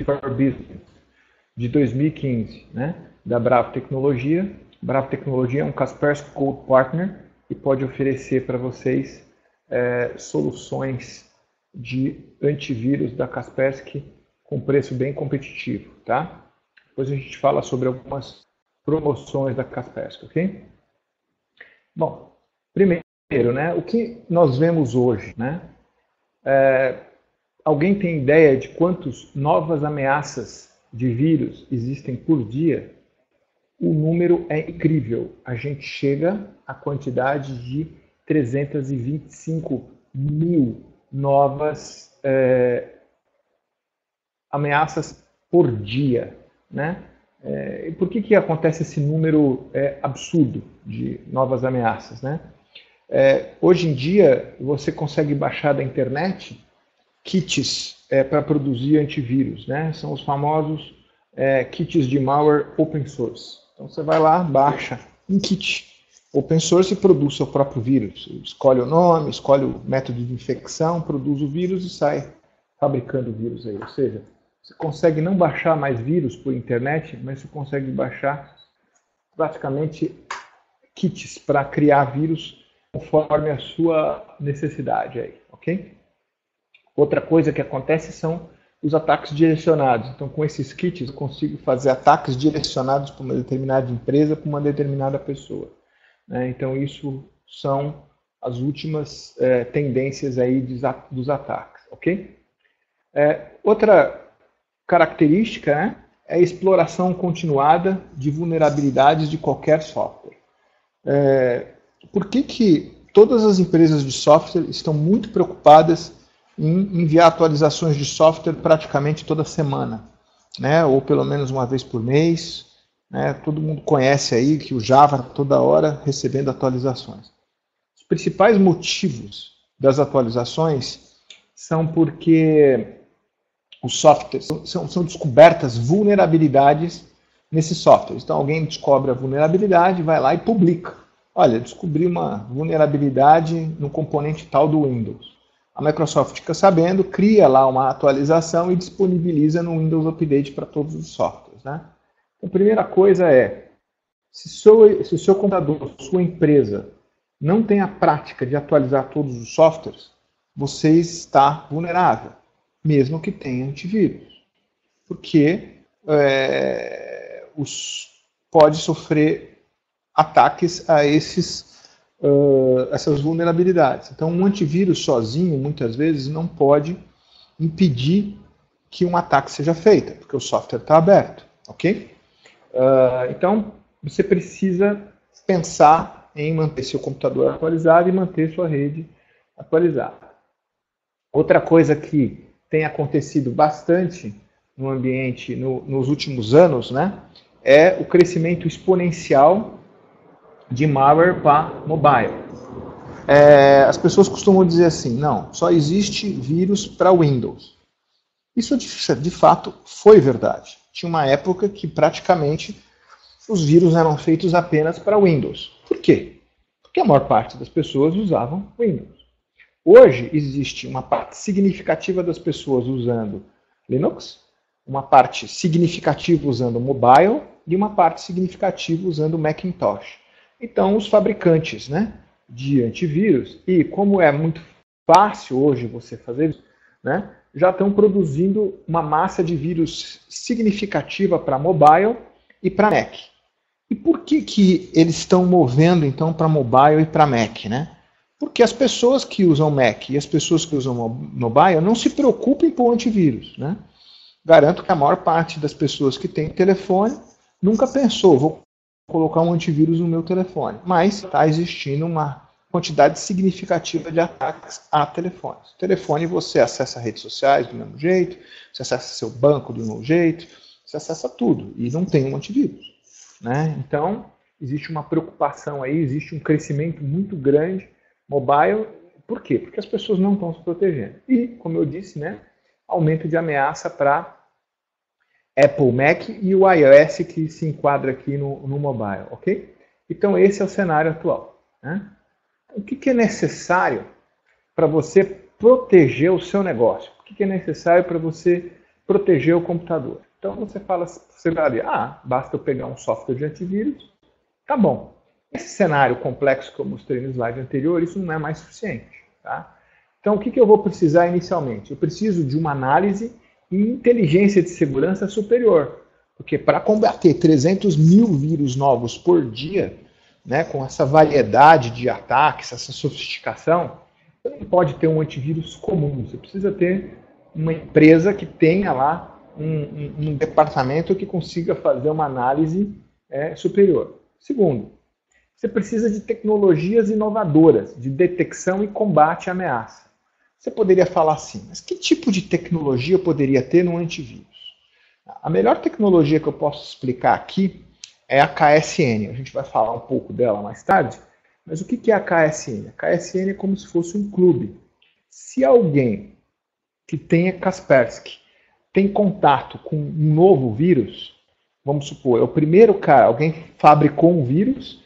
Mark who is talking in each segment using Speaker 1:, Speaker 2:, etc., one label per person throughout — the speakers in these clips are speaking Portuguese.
Speaker 1: for Business, de 2015, né, da Bravo Tecnologia. Bravo Tecnologia é um Kaspersky Gold Partner e pode oferecer para vocês soluções de antivírus da Kaspersky com preço bem competitivo, tá? Depois a gente fala sobre algumas promoções da Kaspersky, ok? Bom, primeiro, né, o que nós vemos hoje, né? Alguém tem ideia de quantas novas ameaças de vírus existem por dia? O número é incrível. A gente chega à quantidade de 325 mil novas ameaças por dia, né? E por que acontece esse número absurdo de novas ameaças, né? Hoje em dia, você consegue baixar da internet kits para produzir antivírus, né? São os famosos kits de malware open source. Então você vai lá, baixa um kit open source e produz seu próprio vírus. Escolhe o nome, escolhe o método de infecção, produz o vírus e sai fabricando o vírus aí. Ou seja, você consegue não baixar mais vírus por internet, mas você consegue baixar praticamente kits para criar vírus conforme a sua necessidade aí, ok? Outra coisa que acontece são os ataques direcionados. Então, com esses kits, eu consigo fazer ataques direcionados para uma determinada empresa, para uma determinada pessoa. Então, isso são as últimas tendências aí dos ataques, ok? Outra característica, né, é a exploração continuada de vulnerabilidades de qualquer software. Por que todas as empresas de software estão muito preocupadas em enviar atualizações de software praticamente toda semana, né? Ou pelo menos uma vez por mês, né? Todo mundo conhece aí que o Java toda hora recebendo atualizações. Os principais motivos das atualizações são porque os softwares são descobertas vulnerabilidades nesses softwares. Então alguém descobre a vulnerabilidade, vai lá e publica. Olha, descobri uma vulnerabilidade no componente tal do Windows. A Microsoft fica sabendo, cria lá uma atualização e disponibiliza no Windows Update para todos os softwares, né? Então, a primeira coisa se o seu computador, sua empresa, não tem a prática de atualizar todos os softwares, você está vulnerável, mesmo que tenha antivírus. Porque pode sofrer ataques a essas vulnerabilidades. Então, um antivírus sozinho, muitas vezes, não pode impedir que um ataque seja feito, porque o software está aberto, ok? Então, você precisa pensar em manter seu computador atualizado e manter sua rede atualizada. Outra coisa que tem acontecido bastante no ambiente nos últimos anos, né, é o crescimento exponencial de malware para mobile. As pessoas costumam dizer assim, não, só existe vírus para Windows. Isso de fato foi verdade. Tinha uma época que praticamente os vírus eram feitos apenas para Windows. Por quê? Porque a maior parte das pessoas usavam Windows. Hoje existe uma parte significativa das pessoas usando Linux, uma parte significativa usando mobile e uma parte significativa usando Macintosh. Então, os fabricantes, né, de antivírus, e como é muito fácil hoje você fazer isso, né, já estão produzindo uma massa de vírus significativa para mobile e para Mac. E por que eles estão movendo, então, para mobile e para Mac, né? Porque as pessoas que usam Mac e as pessoas que usam mobile não se preocupem com o antivírus, né? Garanto que a maior parte das pessoas que tem telefone nunca pensou, vou colocar um antivírus no meu telefone. Mas está existindo uma quantidade significativa de ataques a telefones. Telefone você acessa redes sociais do mesmo jeito, você acessa seu banco do mesmo jeito, você acessa tudo e não tem um antivírus, né? Então, existe uma preocupação aí, existe um crescimento muito grande mobile. Por quê? Porque as pessoas não estão se protegendo. E, como eu disse, né, aumento de ameaça para Apple, Mac e o iOS que se enquadra aqui no mobile, ok? Então esse é o cenário atual, né? O que é necessário para você proteger o seu negócio? O que é necessário para você proteger o computador. Então você fala, você vai ver, basta eu pegar um software de antivírus, tá bom. Esse cenário complexo que eu mostrei no slide anterior, isso não é mais suficiente. Tá? Então o que eu vou precisar inicialmente? Eu preciso de uma análise e inteligência de segurança superior. Porque para combater 300 mil vírus novos por dia, né, com essa variedade de ataques, essa sofisticação, você não pode ter um antivírus comum. Você precisa ter uma empresa que tenha lá um departamento que consiga fazer uma análise superior. Segundo, você precisa de tecnologias inovadoras de detecção e combate à ameaça. Você poderia falar assim, mas que tipo de tecnologia eu poderia ter no antivírus? A melhor tecnologia que eu posso explicar aqui é a KSN. A gente vai falar um pouco dela mais tarde. Mas o que é a KSN? A KSN é como se fosse um clube. Se alguém que tenha Kaspersky tem contato com um novo vírus, vamos supor, é o primeiro cara, alguém fabricou um vírus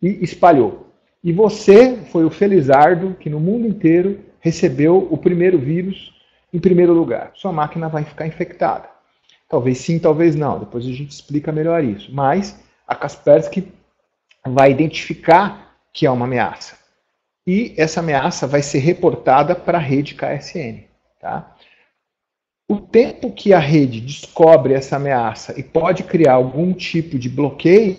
Speaker 1: e espalhou. E você foi o felizardo que no mundo inteiro recebeu o primeiro vírus em primeiro lugar. Sua máquina vai ficar infectada. Talvez sim, talvez não. Depois a gente explica melhor isso. Mas a Kaspersky vai identificar que é uma ameaça. E essa ameaça vai ser reportada para a rede KSN. Tá? O tempo que a rede descobre essa ameaça e pode criar algum tipo de bloqueio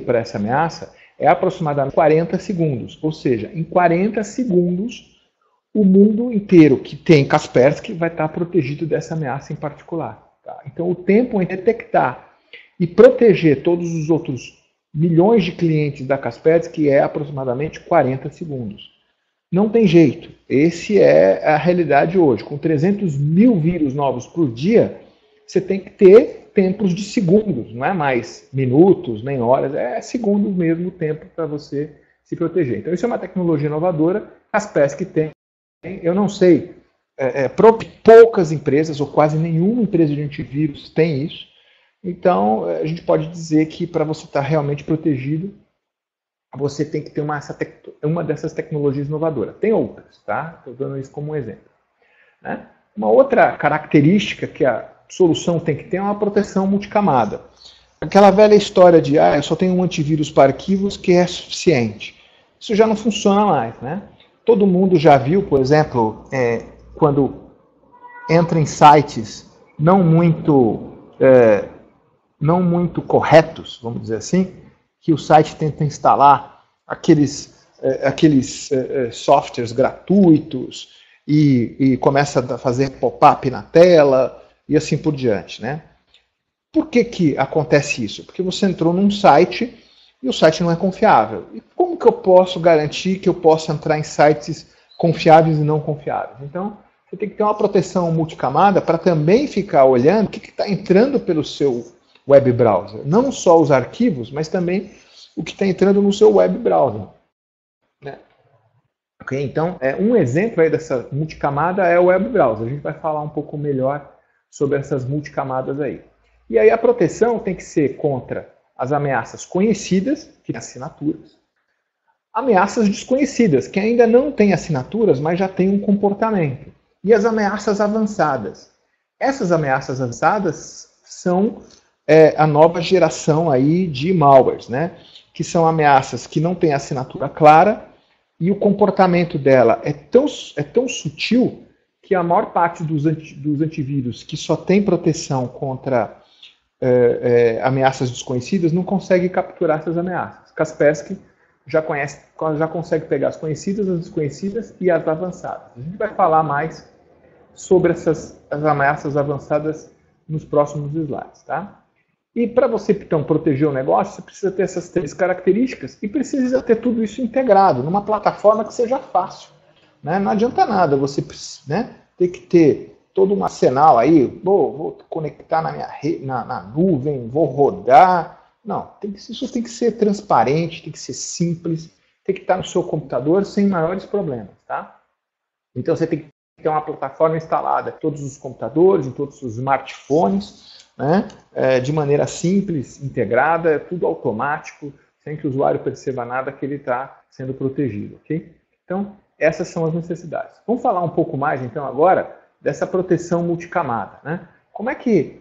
Speaker 1: para essa ameaça é aproximadamente 40 segundos. Ou seja, em 40 segundos, o mundo inteiro que tem Kaspersky vai estar protegido dessa ameaça em particular. Tá? Então, o tempo em detectar e proteger todos os outros milhões de clientes da Kaspersky é aproximadamente 40 segundos. Não tem jeito. Essa é a realidade hoje. Com 300 mil vírus novos por dia, você tem que ter tempos de segundos, não é mais minutos, nem horas, é segundos mesmo o tempo para você se proteger. Então, isso é uma tecnologia inovadora, Kaspersky tem. Eu não sei, poucas empresas, ou quase nenhuma empresa de antivírus tem isso. Então, a gente pode dizer que para você estar realmente protegido, você tem que ter uma dessas tecnologias inovadoras. Tem outras, tá? Estou dando isso como um exemplo. Né? Uma outra característica que a solução tem que ter é uma proteção multicamada. Aquela velha história de, eu só tenho um antivírus para arquivos que é suficiente. Isso já não funciona mais, né? Todo mundo já viu, por exemplo, quando entra em sites não muito corretos, vamos dizer assim, que o site tenta instalar aqueles softwares gratuitos e começa a fazer pop-up na tela e assim por diante, né? Por que acontece isso? Porque você entrou num site e o site não é confiável. E como que eu posso garantir que eu possa entrar em sites confiáveis e não confiáveis? Então, você tem que ter uma proteção multicamada para também ficar olhando o que está entrando pelo seu web browser. Não só os arquivos, mas também o que está entrando no seu web browser. Né? Okay? Então, um exemplo aí dessa multicamada é o web browser. A gente vai falar um pouco melhor sobre essas multicamadas aí. E aí a proteção tem que ser contra as ameaças conhecidas, que têm assinaturas, ameaças desconhecidas, que ainda não têm assinaturas, mas já têm um comportamento, e as ameaças avançadas. Essas ameaças avançadas são a nova geração aí de malwares, né? Que são ameaças que não têm assinatura clara e o comportamento dela é tão sutil que a maior parte dos antivírus que só tem proteção contra ameaças desconhecidas não consegue capturar essas ameaças. Kaspersky já consegue pegar as conhecidas, as desconhecidas e as avançadas. A gente vai falar mais sobre as ameaças avançadas nos próximos slides, tá? E para você, então, proteger o negócio, você precisa ter essas 3 características e precisa ter tudo isso integrado numa plataforma que seja fácil. Né? Não adianta nada você ter que ter todo um arsenal aí, vou conectar na minha rede, na nuvem, vou rodar. Não, isso tem que ser transparente, tem que ser simples, tem que estar no seu computador sem maiores problemas. Tá? Então você tem que ter uma plataforma instalada em todos os computadores, em todos os smartphones, né? De maneira simples, integrada, tudo automático, sem que o usuário perceba nada que ele está sendo protegido. Okay? Então, essas são as necessidades. Vamos falar um pouco mais, então, agora, dessa proteção multicamada. Né? como é que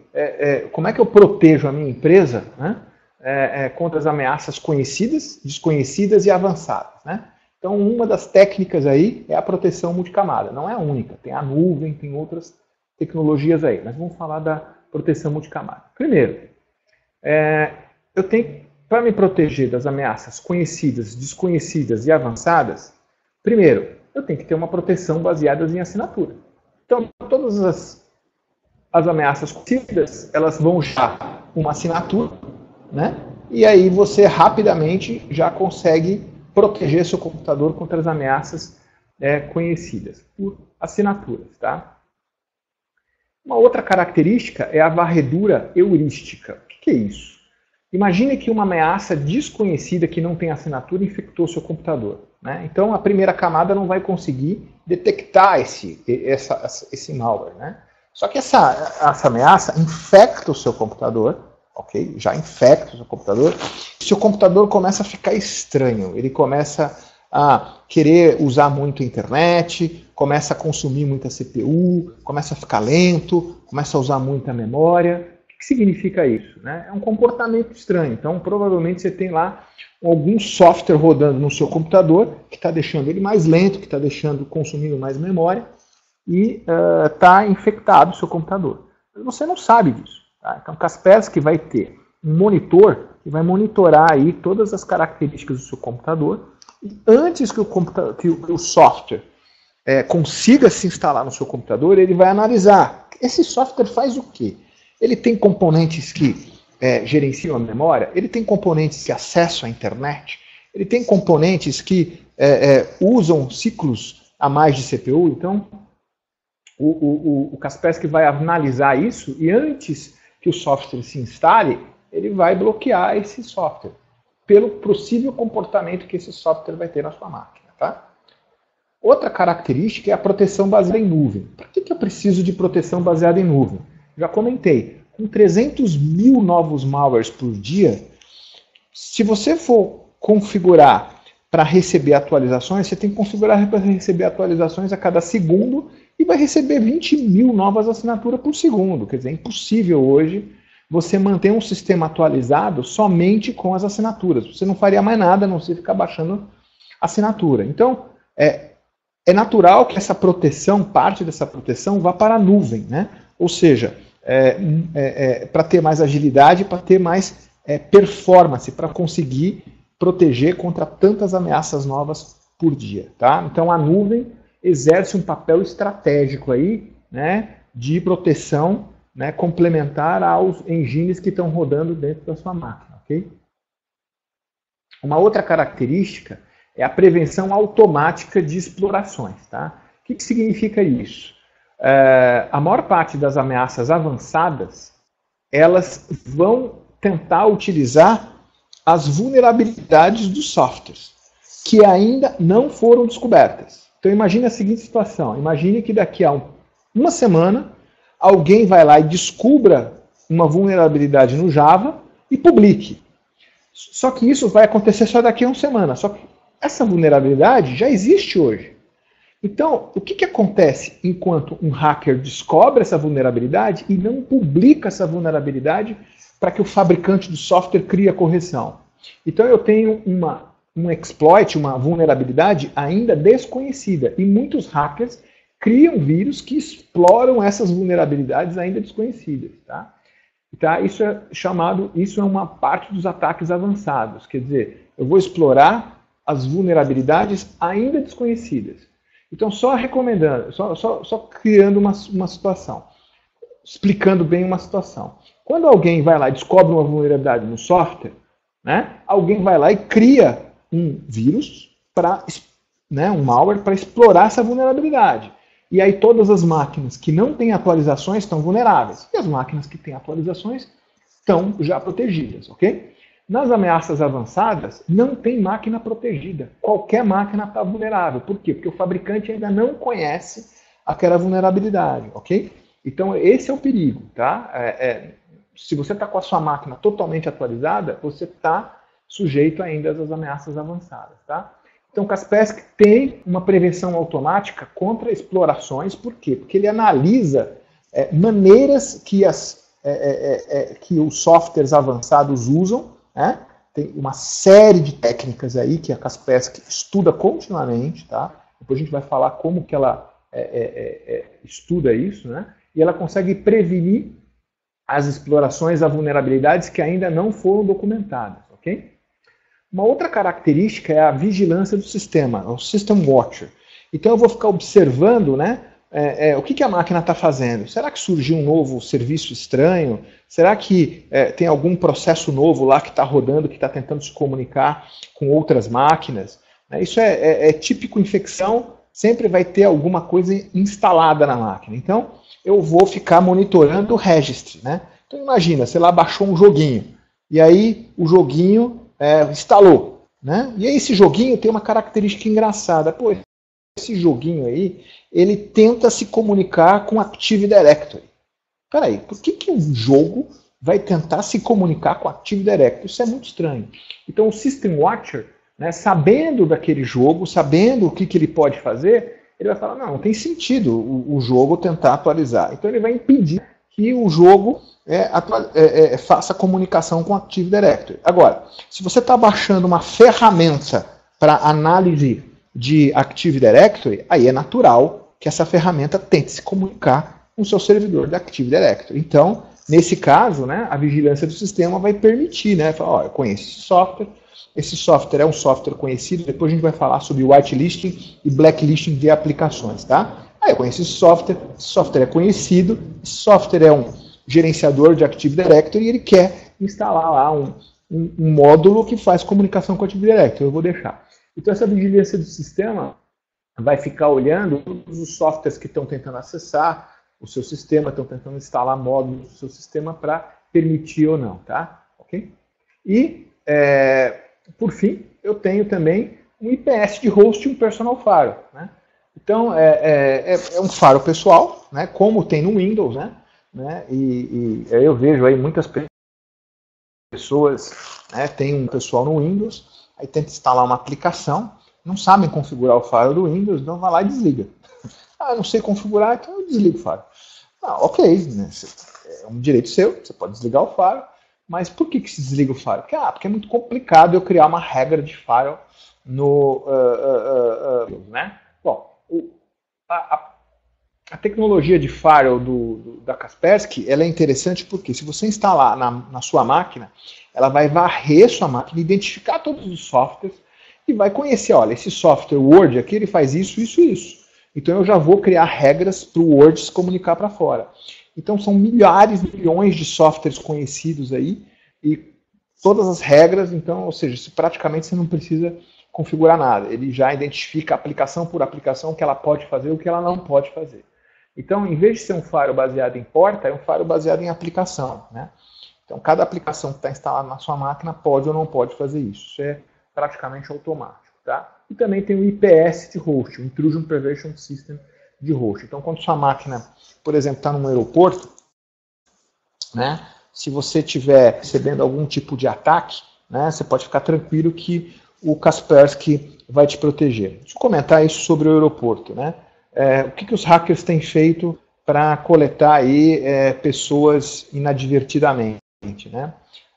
Speaker 1: eu protejo a minha empresa, né, contra as ameaças conhecidas, desconhecidas e avançadas, né? Então, uma das técnicas aí é a proteção multicamada. Não é a única, tem a nuvem, tem outras tecnologias aí, mas vamos falar da proteção multicamada. Primeiro, eu tenho, para me proteger das ameaças conhecidas, desconhecidas e avançadas, primeiro, eu tenho que ter uma proteção baseada em assinatura. Então, todas as ameaças conhecidas, elas vão já uma assinatura, né? E aí você rapidamente já consegue proteger seu computador contra as ameaças conhecidas por assinaturas, tá? Uma outra característica é a varredura heurística. O que é isso? Imagine que uma ameaça desconhecida que não tem assinatura infectou seu computador, né? Então a primeira camada não vai conseguir detectar esse malware, né? Só que essa ameaça infecta o seu computador, ok? Já infecta o seu computador. E seu computador começa a ficar estranho. Ele começa a querer usar muito a internet, começa a consumir muita CPU, começa a ficar lento, começa a usar muita memória. O que significa isso, né? É um comportamento estranho. Então, provavelmente você tem lá algum software rodando no seu computador que está deixando ele mais lento, que está consumindo mais memória e está infectado o seu computador. Você não sabe disso. Tá? Então, Kaspersky vai ter um monitor que vai monitorar aí todas as características do seu computador. E antes que o software consiga se instalar no seu computador, ele vai analisar. Esse software faz o quê? Ele tem componentes que gerenciam a memória, ele tem componentes que acessam a internet, ele tem componentes que usam ciclos a mais de CPU. Então, o Kaspersky vai analisar isso e antes que o software se instale, ele vai bloquear esse software pelo possível comportamento que esse software vai ter na sua máquina, tá? Outra característica é a proteção baseada em nuvem. Por que eu preciso de proteção baseada em nuvem? Já comentei, com 300 mil novos malwares por dia, se você for configurar para receber atualizações, você tem que configurar para receber atualizações a cada segundo e vai receber 20 mil novas assinaturas por segundo. Quer dizer, é impossível hoje você manter um sistema atualizado somente com as assinaturas. Você não faria mais nada a não ser ficar baixando assinatura. Então, é natural que essa proteção, parte dessa proteção, vá para a nuvem, né? Ou seja, para ter mais agilidade, para ter mais performance, para conseguir proteger contra tantas ameaças novas por dia, tá? Então a nuvem exerce um papel estratégico aí, né, de proteção, né, complementar aos engines que estão rodando dentro da sua máquina, ok? Uma outra característica é a prevenção automática de explorações, tá? O que significa isso? A maior parte das ameaças avançadas, elas vão tentar utilizar as vulnerabilidades dos softwares, que ainda não foram descobertas. Então imagine a seguinte situação, imagine que daqui a uma semana, alguém vai lá e descubra uma vulnerabilidade no Java e publique. Só que isso vai acontecer só daqui a uma semana, só que essa vulnerabilidade já existe hoje. Então, o que acontece enquanto um hacker descobre essa vulnerabilidade e não publica essa vulnerabilidade para que o fabricante do software crie a correção? Então, eu tenho um exploit, uma vulnerabilidade ainda desconhecida. E muitos hackers criam vírus que exploram essas vulnerabilidades ainda desconhecidas. Tá? Isso é uma parte dos ataques avançados. Quer dizer, eu vou explorar as vulnerabilidades ainda desconhecidas. Então, só recomendando, só criando uma situação, explicando bem uma situação. Quando alguém vai lá e descobre uma vulnerabilidade no software, né, alguém vai lá e cria um vírus, um malware, para explorar essa vulnerabilidade. E aí todas as máquinas que não têm atualizações estão vulneráveis. E as máquinas que têm atualizações estão já protegidas, ok? Nas ameaças avançadas, não tem máquina protegida. Qualquer máquina está vulnerável. Por quê? Porque o fabricante ainda não conhece aquela vulnerabilidade, ok? Então, esse é o perigo, tá? Se você está com a sua máquina totalmente atualizada, você está sujeito ainda às ameaças avançadas, tá? Então, o Kaspersky tem uma prevenção automática contra explorações. Por quê? Porque ele analisa maneiras que, que os softwares avançados usam, né? Tem uma série de técnicas aí que a Kaspersky estuda continuamente, tá? Depois a gente vai falar como que ela estuda isso, né? E ela consegue prevenir as explorações, as vulnerabilidades que ainda não foram documentadas, ok? Uma outra característica é a vigilância do sistema, o System Watcher. Então eu vou ficar observando, né, o que a máquina está fazendo. Será que surgiu um novo serviço estranho? Será que tem algum processo novo lá que está rodando, que está tentando se comunicar com outras máquinas? Isso é típico infecção, sempre vai ter alguma coisa instalada na máquina. Então eu vou ficar monitorando o registry, né? Então imagina, você lá baixou um joguinho, e aí o joguinho instalou, né? E aí esse joguinho tem uma característica engraçada. Pô, esse joguinho aí, ele tenta se comunicar com Active Directory. Peraí, por que um jogo vai tentar se comunicar com Active Directory? Isso é muito estranho. Então o System Watcher, né, sabendo daquele jogo, sabendo o que ele pode fazer, ele vai falar, não tem sentido o jogo tentar atualizar. Então ele vai impedir que o jogo faça comunicação com Active Directory. Agora, se você está baixando uma ferramenta para análise de Active Directory, aí é natural que essa ferramenta tente se comunicar com o seu servidor de Active Directory. Então, nesse caso, né, a vigilância do sistema vai permitir, né, falar, eu conheço esse software é um software conhecido, depois a gente vai falar sobre whitelisting e blacklisting de aplicações, tá? Aí eu conheço esse software é conhecido, esse software é um gerenciador de Active Directory e ele quer instalar lá um módulo que faz comunicação com Active Directory, eu vou deixar. Então essa vigilância do sistema vai ficar olhando todos os softwares que estão tentando acessar o seu sistema, estão tentando instalar módulos do seu sistema para permitir ou não, tá? Ok? E, por fim, eu tenho também um IPS de host e um personal firewall, né? Então, é um firewall pessoal, né? Como tem no Windows, né? E eu vejo aí muitas pessoas, né, tem um pessoal no Windows, aí tenta instalar uma aplicação, não sabem configurar o firewall do Windows, então vai lá e desliga. Eu não sei configurar, então eu desligo o firewall. Ok, né? É um direito seu, você pode desligar o firewall, mas por que se desliga o firewall? Porque é muito complicado eu criar uma regra de firewall no... né? Bom, a tecnologia de firewall da Kaspersky, ela é interessante porque se você instalar na sua máquina, ela vai varrer sua máquina, identificar todos os softwares e vai conhecer, olha, esse software Word aqui, ele faz isso, isso e isso. Então eu já vou criar regras para o Word se comunicar para fora. Então são milhares, milhões de softwares conhecidos aí e todas as regras, então, ou seja, praticamente você não precisa configurar nada. Ele já identifica aplicação por aplicação o que ela pode fazer e o que ela não pode fazer. Então, em vez de ser um firewall baseado em porta, é um firewall baseado em aplicação, né? Então, cada aplicação que está instalada na sua máquina pode ou não pode fazer isso. Isso é praticamente automático, tá? E também tem o IPS de host, o Intrusion Prevention System de host. Então, quando sua máquina, por exemplo, está num aeroporto, né? Se você estiver recebendo algum tipo de ataque, né, você pode ficar tranquilo que o Kaspersky vai te proteger. Deixa eu comentar isso sobre o aeroporto, né? O que os hackers têm feito para coletar aí pessoas inadvertidamente, né?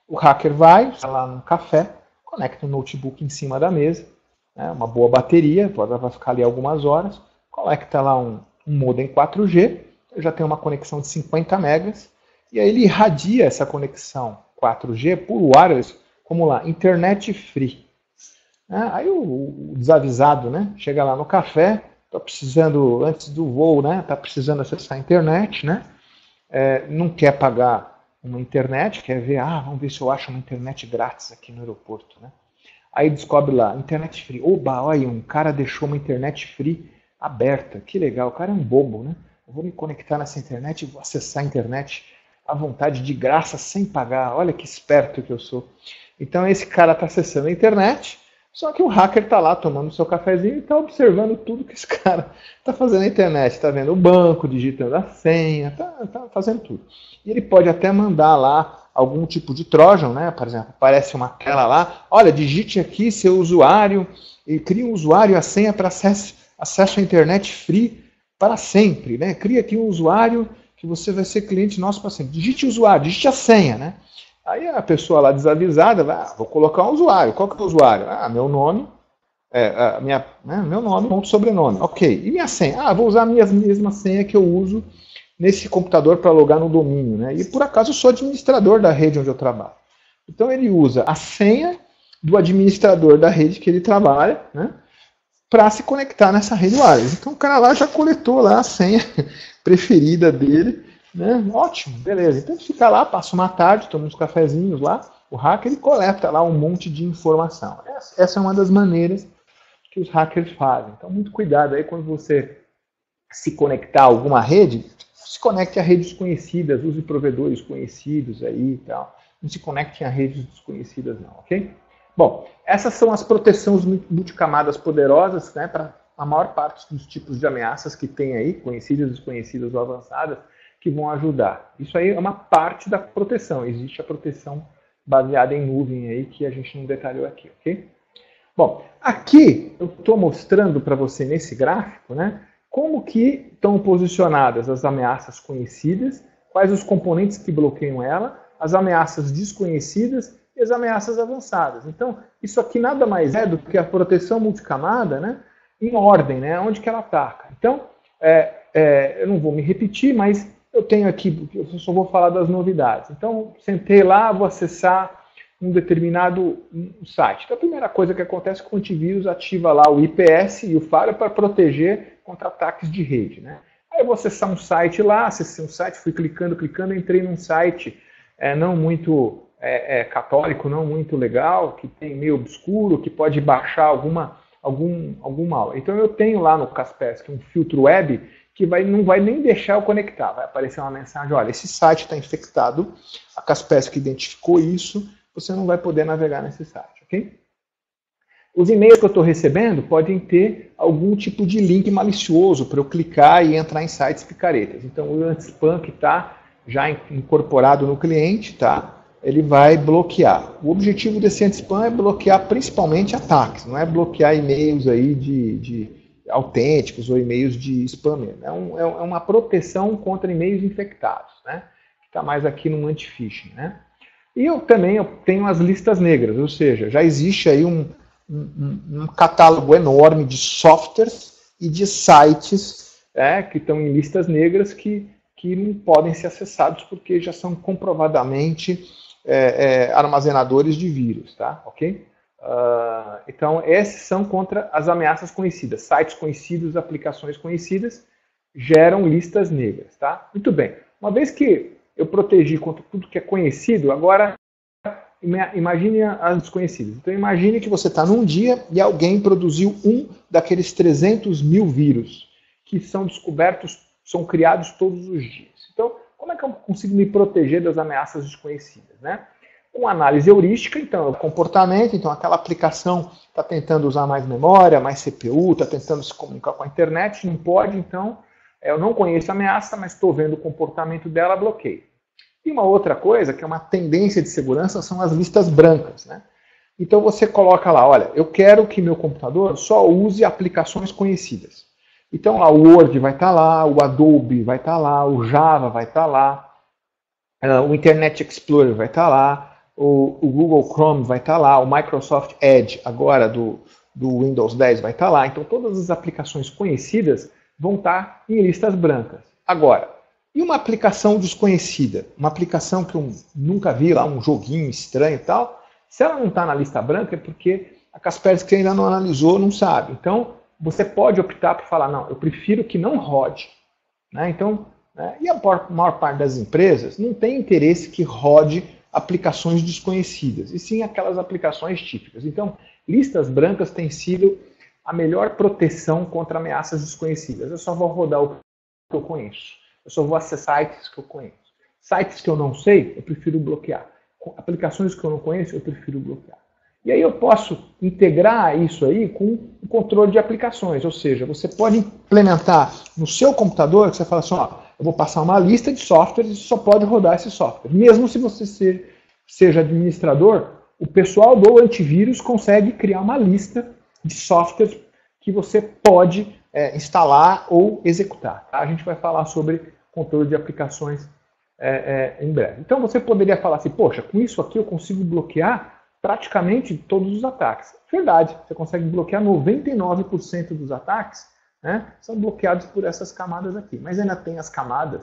Speaker 1: O hacker vai lá no café, conecta um notebook em cima da mesa, né, uma boa bateria, vai ficar ali algumas horas, conecta lá um modem 4G, já tem uma conexão de 50 megas, e aí ele irradia essa conexão 4G por wireless, como lá, internet free. Aí o desavisado, né, chega lá no café, está precisando, antes do voo, né, está precisando acessar a internet, né, não quer pagar uma internet, quer ver, vamos ver se eu acho uma internet grátis aqui no aeroporto, né. Aí descobre lá, internet free. Oba, olha aí, um cara deixou uma internet free aberta, que legal, o cara é um bobo, né. Eu vou me conectar nessa internet e vou acessar a internet à vontade, de graça, sem pagar, olha que esperto que eu sou. Então esse cara está acessando a internet, só que o hacker está lá tomando seu cafezinho e está observando tudo que esse cara está fazendo na internet. Está vendo o banco, digitando a senha, está fazendo tudo. E ele pode até mandar lá algum tipo de trojan, né? Por exemplo, aparece uma tela lá, olha, digite aqui seu usuário e crie um usuário e a senha para acesso à internet free para sempre, né? Cria aqui um usuário que que você vai ser cliente nosso para sempre. Digite o usuário, digite a senha, né? Aí a pessoa lá desavisada vai, vou colocar um usuário. Qual que é o usuário? Meu nome, meu nome, ponto sobrenome. Ok. E minha senha? Vou usar a mesma senha que eu uso nesse computador para logar no domínio, né? E por acaso eu sou administrador da rede onde eu trabalho. Então ele usa a senha do administrador da rede que ele trabalha, né? Para se conectar nessa rede wireless. Então o cara lá já coletou lá a senha preferida dele, né? Ótimo, beleza. Então ele fica lá, passa uma tarde, toma uns cafezinhos lá, o hacker ele coleta lá um monte de informação. Essa é uma das maneiras que os hackers fazem. Então muito cuidado aí quando você se conectar a alguma rede, se conecte a redes conhecidas, use provedores conhecidos aí e tal. Não se conecte a redes desconhecidas não, ok? Bom, essas são as proteções multicamadas poderosas, né, para a maior parte dos tipos de ameaças que tem aí, conhecidas, desconhecidas ou avançadas, que vão ajudar. Isso aí é uma parte da proteção. Existe a proteção baseada em nuvem aí, que a gente não detalhou aqui, ok? Bom, aqui eu estou mostrando para você nesse gráfico, né, como que estão posicionadas as ameaças conhecidas, quais os componentes que bloqueiam ela, as ameaças desconhecidas e as ameaças avançadas. Então, isso aqui nada mais é do que a proteção multicamada, né, em ordem, né, onde que ela ataca. Então, eu não vou me repetir, mas eu tenho aqui, eu só vou falar das novidades. Então, sentei lá, vou acessar um determinado site. Então, a primeira coisa que acontece é que o antivírus ativa lá o IPS e o firewall para proteger contra ataques de rede, né? Aí eu vou acessar um site lá, acessei um site, fui clicando, entrei num site não muito católico, não muito legal, que tem meio obscuro, que pode baixar algum mal. Então eu tenho lá no Kaspersky um filtro web que não vai nem deixar eu conectar. Vai aparecer uma mensagem, olha, esse site está infectado, a Kaspersky identificou isso, você não vai poder navegar nesse site, ok? Os e-mails que eu estou recebendo podem ter algum tipo de link malicioso para eu clicar e entrar em sites picaretas. Então o anti-spam que está já incorporado no cliente, tá? Ele vai bloquear. O objetivo desse anti-spam é bloquear principalmente ataques, não é bloquear e-mails aí de autênticos ou e-mails de spam. É uma proteção contra e-mails infectados, né? Que está mais aqui no anti-phishing, né? E eu tenho as listas negras, ou seja, já existe aí um catálogo enorme de softwares e de sites que estão em listas negras que não podem ser acessados porque já são comprovadamente armazenadores de vírus, tá? Ok? Então, esses são contra as ameaças conhecidas. Sites conhecidos, aplicações conhecidas geram listas negras, tá? Muito bem. Uma vez que eu protegi contra tudo que é conhecido, agora imagine as desconhecidas. Então imagine que você está num dia e alguém produziu um daqueles 300 mil vírus que são descobertos, são criados todos os dias. Então, como é que eu consigo me proteger das ameaças desconhecidas, né? Com análise heurística, então, o comportamento, então aquela aplicação está tentando usar mais memória, mais CPU, está tentando se comunicar com a internet, não pode, então, eu não conheço a ameaça, mas estou vendo o comportamento dela, bloqueio. E uma outra coisa, que é uma tendência de segurança, são as listas brancas, né? Então você coloca lá, olha, eu quero que meu computador só use aplicações conhecidas. Então lá o Word vai estar lá, o Adobe vai estar lá, o Java vai estar lá, o Internet Explorer vai estar lá, o Google Chrome vai estar lá, o Microsoft Edge agora do Windows 10 vai estar lá. Então todas as aplicações conhecidas vão estar em listas brancas. Agora, e uma aplicação desconhecida? Uma aplicação que eu nunca vi lá, um joguinho estranho e tal, se ela não está na lista branca é porque a Kaspersky ainda não analisou, não sabe. Então, você pode optar por falar, não, eu prefiro que não rode. Né? Então, e a maior parte das empresas não tem interesse que rode aplicações desconhecidas, e sim aquelas aplicações típicas. Então, listas brancas têm sido a melhor proteção contra ameaças desconhecidas. Eu só vou rodar o que eu conheço. Eu só vou acessar sites que eu conheço. Sites que eu não sei, eu prefiro bloquear. Aplicações que eu não conheço, eu prefiro bloquear. E aí eu posso integrar isso aí com o controle de aplicações. Ou seja, você pode implementar no seu computador, que você fala assim, ó, eu vou passar uma lista de softwares e só pode rodar esse software. Mesmo se você seja administrador, o pessoal do antivírus consegue criar uma lista de softwares que você pode instalar ou executar. Tá? A gente vai falar sobre controle de aplicações em breve. Então você poderia falar assim, poxa, com isso aqui eu consigo bloquear praticamente todos os ataques. Verdade, você consegue bloquear 99% dos ataques, né, são bloqueados por essas camadas aqui. Mas ainda tem as camadas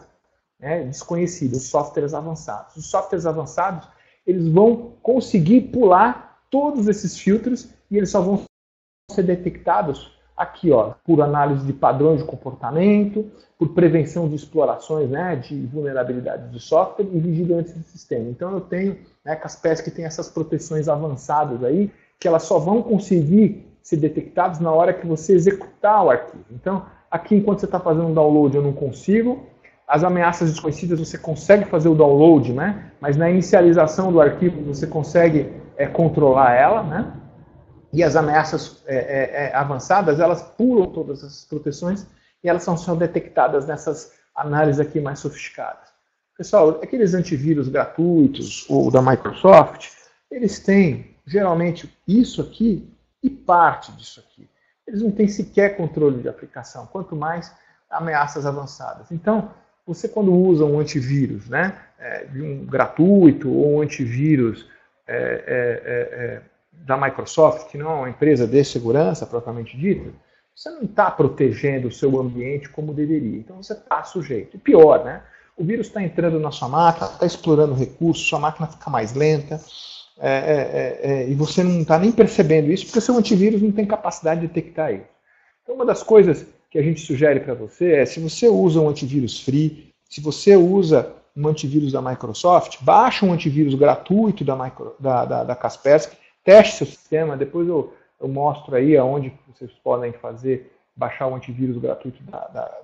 Speaker 1: desconhecidas, os softwares avançados. Os softwares avançados, eles vão conseguir pular todos esses filtros e eles só vão ser detectados aqui, ó, por análise de padrões de comportamento, por prevenção de explorações, né, de vulnerabilidades de software e vigilância do sistema. Então eu tenho, né, Kaspersky tem essas proteções avançadas aí, que elas só vão conseguir ser detectadas na hora que você executar o arquivo. Então, aqui enquanto você está fazendo o download eu não consigo, as ameaças desconhecidas você consegue fazer o download, né, mas na inicialização do arquivo você consegue controlar ela, né? E as ameaças avançadas, elas pulam todas essas proteções e elas são só detectadas nessas análises aqui mais sofisticadas. Pessoal, aqueles antivírus gratuitos ou da Microsoft, eles têm geralmente isso aqui e parte disso aqui. Eles não têm sequer controle de aplicação, quanto mais ameaças avançadas. Então, você quando usa um antivírus, né, de um gratuito ou um antivírus da Microsoft, que não é uma empresa de segurança propriamente dita, você não está protegendo o seu ambiente como deveria. Então você está sujeito. E pior, né? O vírus está entrando na sua máquina, está explorando recursos, sua máquina fica mais lenta, e você não está nem percebendo isso, porque o seu antivírus não tem capacidade de detectar isso. Então uma das coisas que a gente sugere para você é, se você usa um antivírus free, se você usa um antivírus da Microsoft, baixa um antivírus gratuito da Kaspersky, teste seu sistema, depois eu mostro aí aonde vocês podem baixar o antivírus gratuito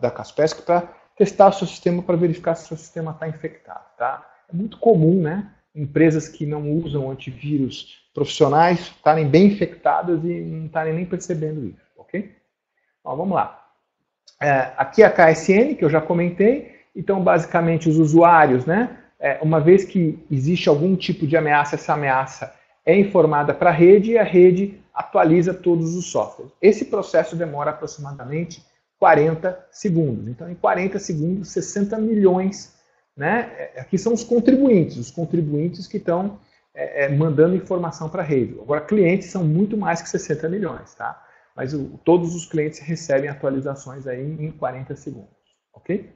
Speaker 1: da Kaspersky para testar o seu sistema para verificar se o seu sistema está infectado. Tá? É muito comum, né, empresas que não usam antivírus profissionais estarem bem infectadas e não estarem nem percebendo isso. Ok? Ó, vamos lá. Aqui é a KSN, que eu já comentei. Então, basicamente, os usuários, né, uma vez que existe algum tipo de ameaça, essa ameaça é informada para a rede e a rede atualiza todos os softwares. Esse processo demora aproximadamente 40 segundos. Então, em 40 segundos, 60 milhões, né? Aqui são os contribuintes que estão mandando informação para a rede. Agora, clientes são muito mais que 60 milhões, tá? Mas todos os clientes recebem atualizações aí em 40 segundos, ok?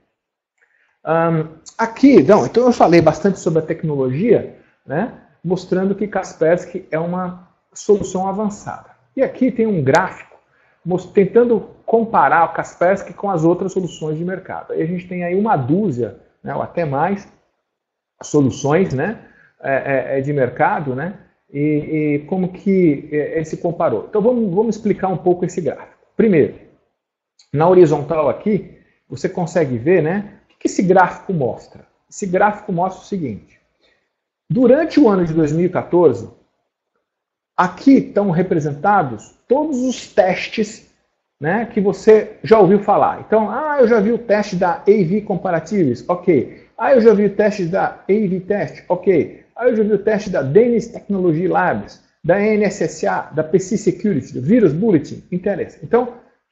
Speaker 1: Aqui, então eu falei bastante sobre a tecnologia, né? Mostrando que Kaspersky é uma solução avançada. E aqui tem um gráfico tentando comparar o Kaspersky com as outras soluções de mercado. Aí a gente tem aí uma dúzia, né, ou até mais, soluções, né, de mercado, né, e como que ele se comparou. Então vamos explicar um pouco esse gráfico. Primeiro, na horizontal aqui, você consegue ver, né, o que esse gráfico mostra. Esse gráfico mostra o seguinte. Durante o ano de 2014, aqui estão representados todos os testes, né, que você já ouviu falar. Então, eu já vi o teste da AV Comparatives, ok. Eu já vi o teste da AV Test, ok. Eu já vi o teste da Danish Technology Labs, da NSSA, da PC Security, do Virus Bulletin, interessa. Então,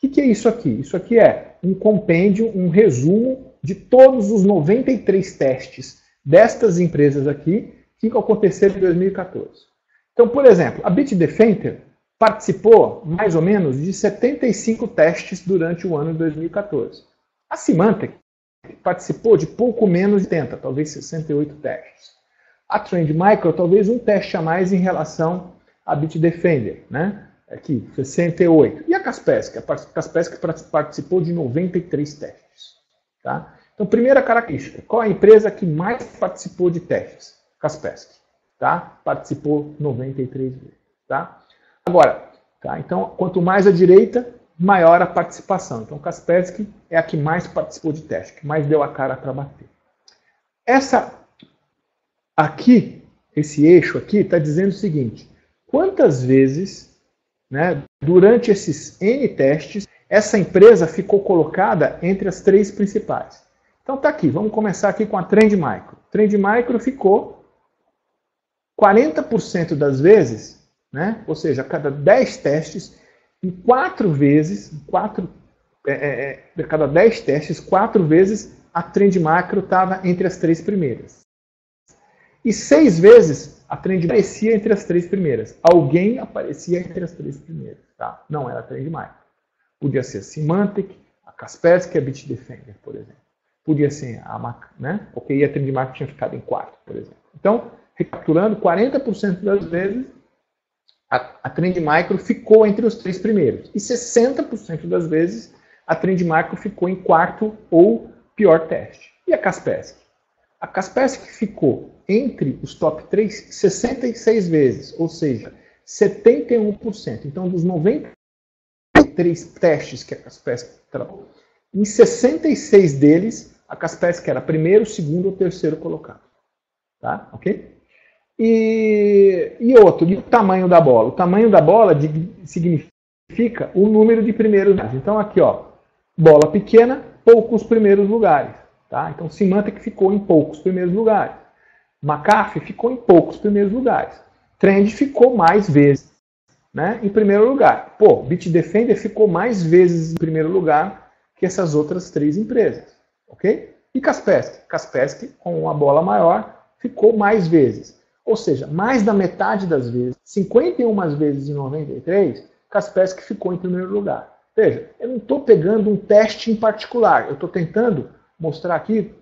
Speaker 1: o que é isso aqui? Isso aqui é um compêndio, um resumo de todos os 93 testes destas empresas aqui, que aconteceram em 2014. Então, por exemplo, a Bitdefender participou, mais ou menos, de 75 testes durante o ano de 2014. A Symantec participou de pouco menos de 70, talvez 68 testes. A Trend Micro, talvez um teste a mais em relação à Bitdefender, né? Aqui, 68. E a Kaspersky? A Kaspersky participou de 93 testes. Tá? Então, primeira característica, qual é a empresa que mais participou de testes? Kaspersky, tá? Participou 93 vezes, tá? Agora, tá? Então, quanto mais à direita, maior a participação. Então, Kaspersky é a que mais participou de teste, que mais deu a cara para bater. Essa aqui, esse eixo aqui, está dizendo o seguinte, quantas vezes, né, durante esses N testes, essa empresa ficou colocada entre as 3 principais. Então, tá aqui, vamos começar aqui com a Trend Micro. Trend Micro ficou 40% das vezes, né? Ou seja, a cada 10 testes, em 4 vezes, cada 10 testes, 4 vezes a Trend Micro estava entre as 3 primeiras. E 6 vezes a Trend Micro aparecia entre as 3 primeiras. Alguém aparecia entre as 3 primeiras. Tá? Não era a Trend Micro. Podia ser a Symantec, a Kaspersky e a Bitdefender, por exemplo. Podia ser a Mac, né? Ok, a Trend Micro tinha ficado em quarto, por exemplo. Então, recapitulando, 40% das vezes a Trend Micro ficou entre os 3 primeiros. E 60% das vezes a Trend Micro ficou em quarto ou pior teste. E a Kaspersky? A Kaspersky ficou entre os top 3 66 vezes, ou seja, 71%. Então, dos 93 testes que a Kaspersky trabalhou, em 66 deles, a Kaspersky era primeiro, segundo ou terceiro colocado. Tá? Ok? E o tamanho da bola? O tamanho da bola significa o número de primeiros lugares. Então, aqui, ó, bola pequena, poucos primeiros lugares. Tá? Então, Symantec ficou em poucos primeiros lugares. McAfee ficou em poucos primeiros lugares. Trend ficou mais vezes, né, em primeiro lugar. Pô, Bitdefender ficou mais vezes em primeiro lugar que essas outras 3 empresas. Ok? E Kaspersky? Kaspersky, com a bola maior, ficou mais vezes. Ou seja, mais da metade das vezes, 51 vezes em 93, Kaspersky ficou em primeiro lugar. Veja, eu não estou pegando um teste em particular, eu estou tentando mostrar aqui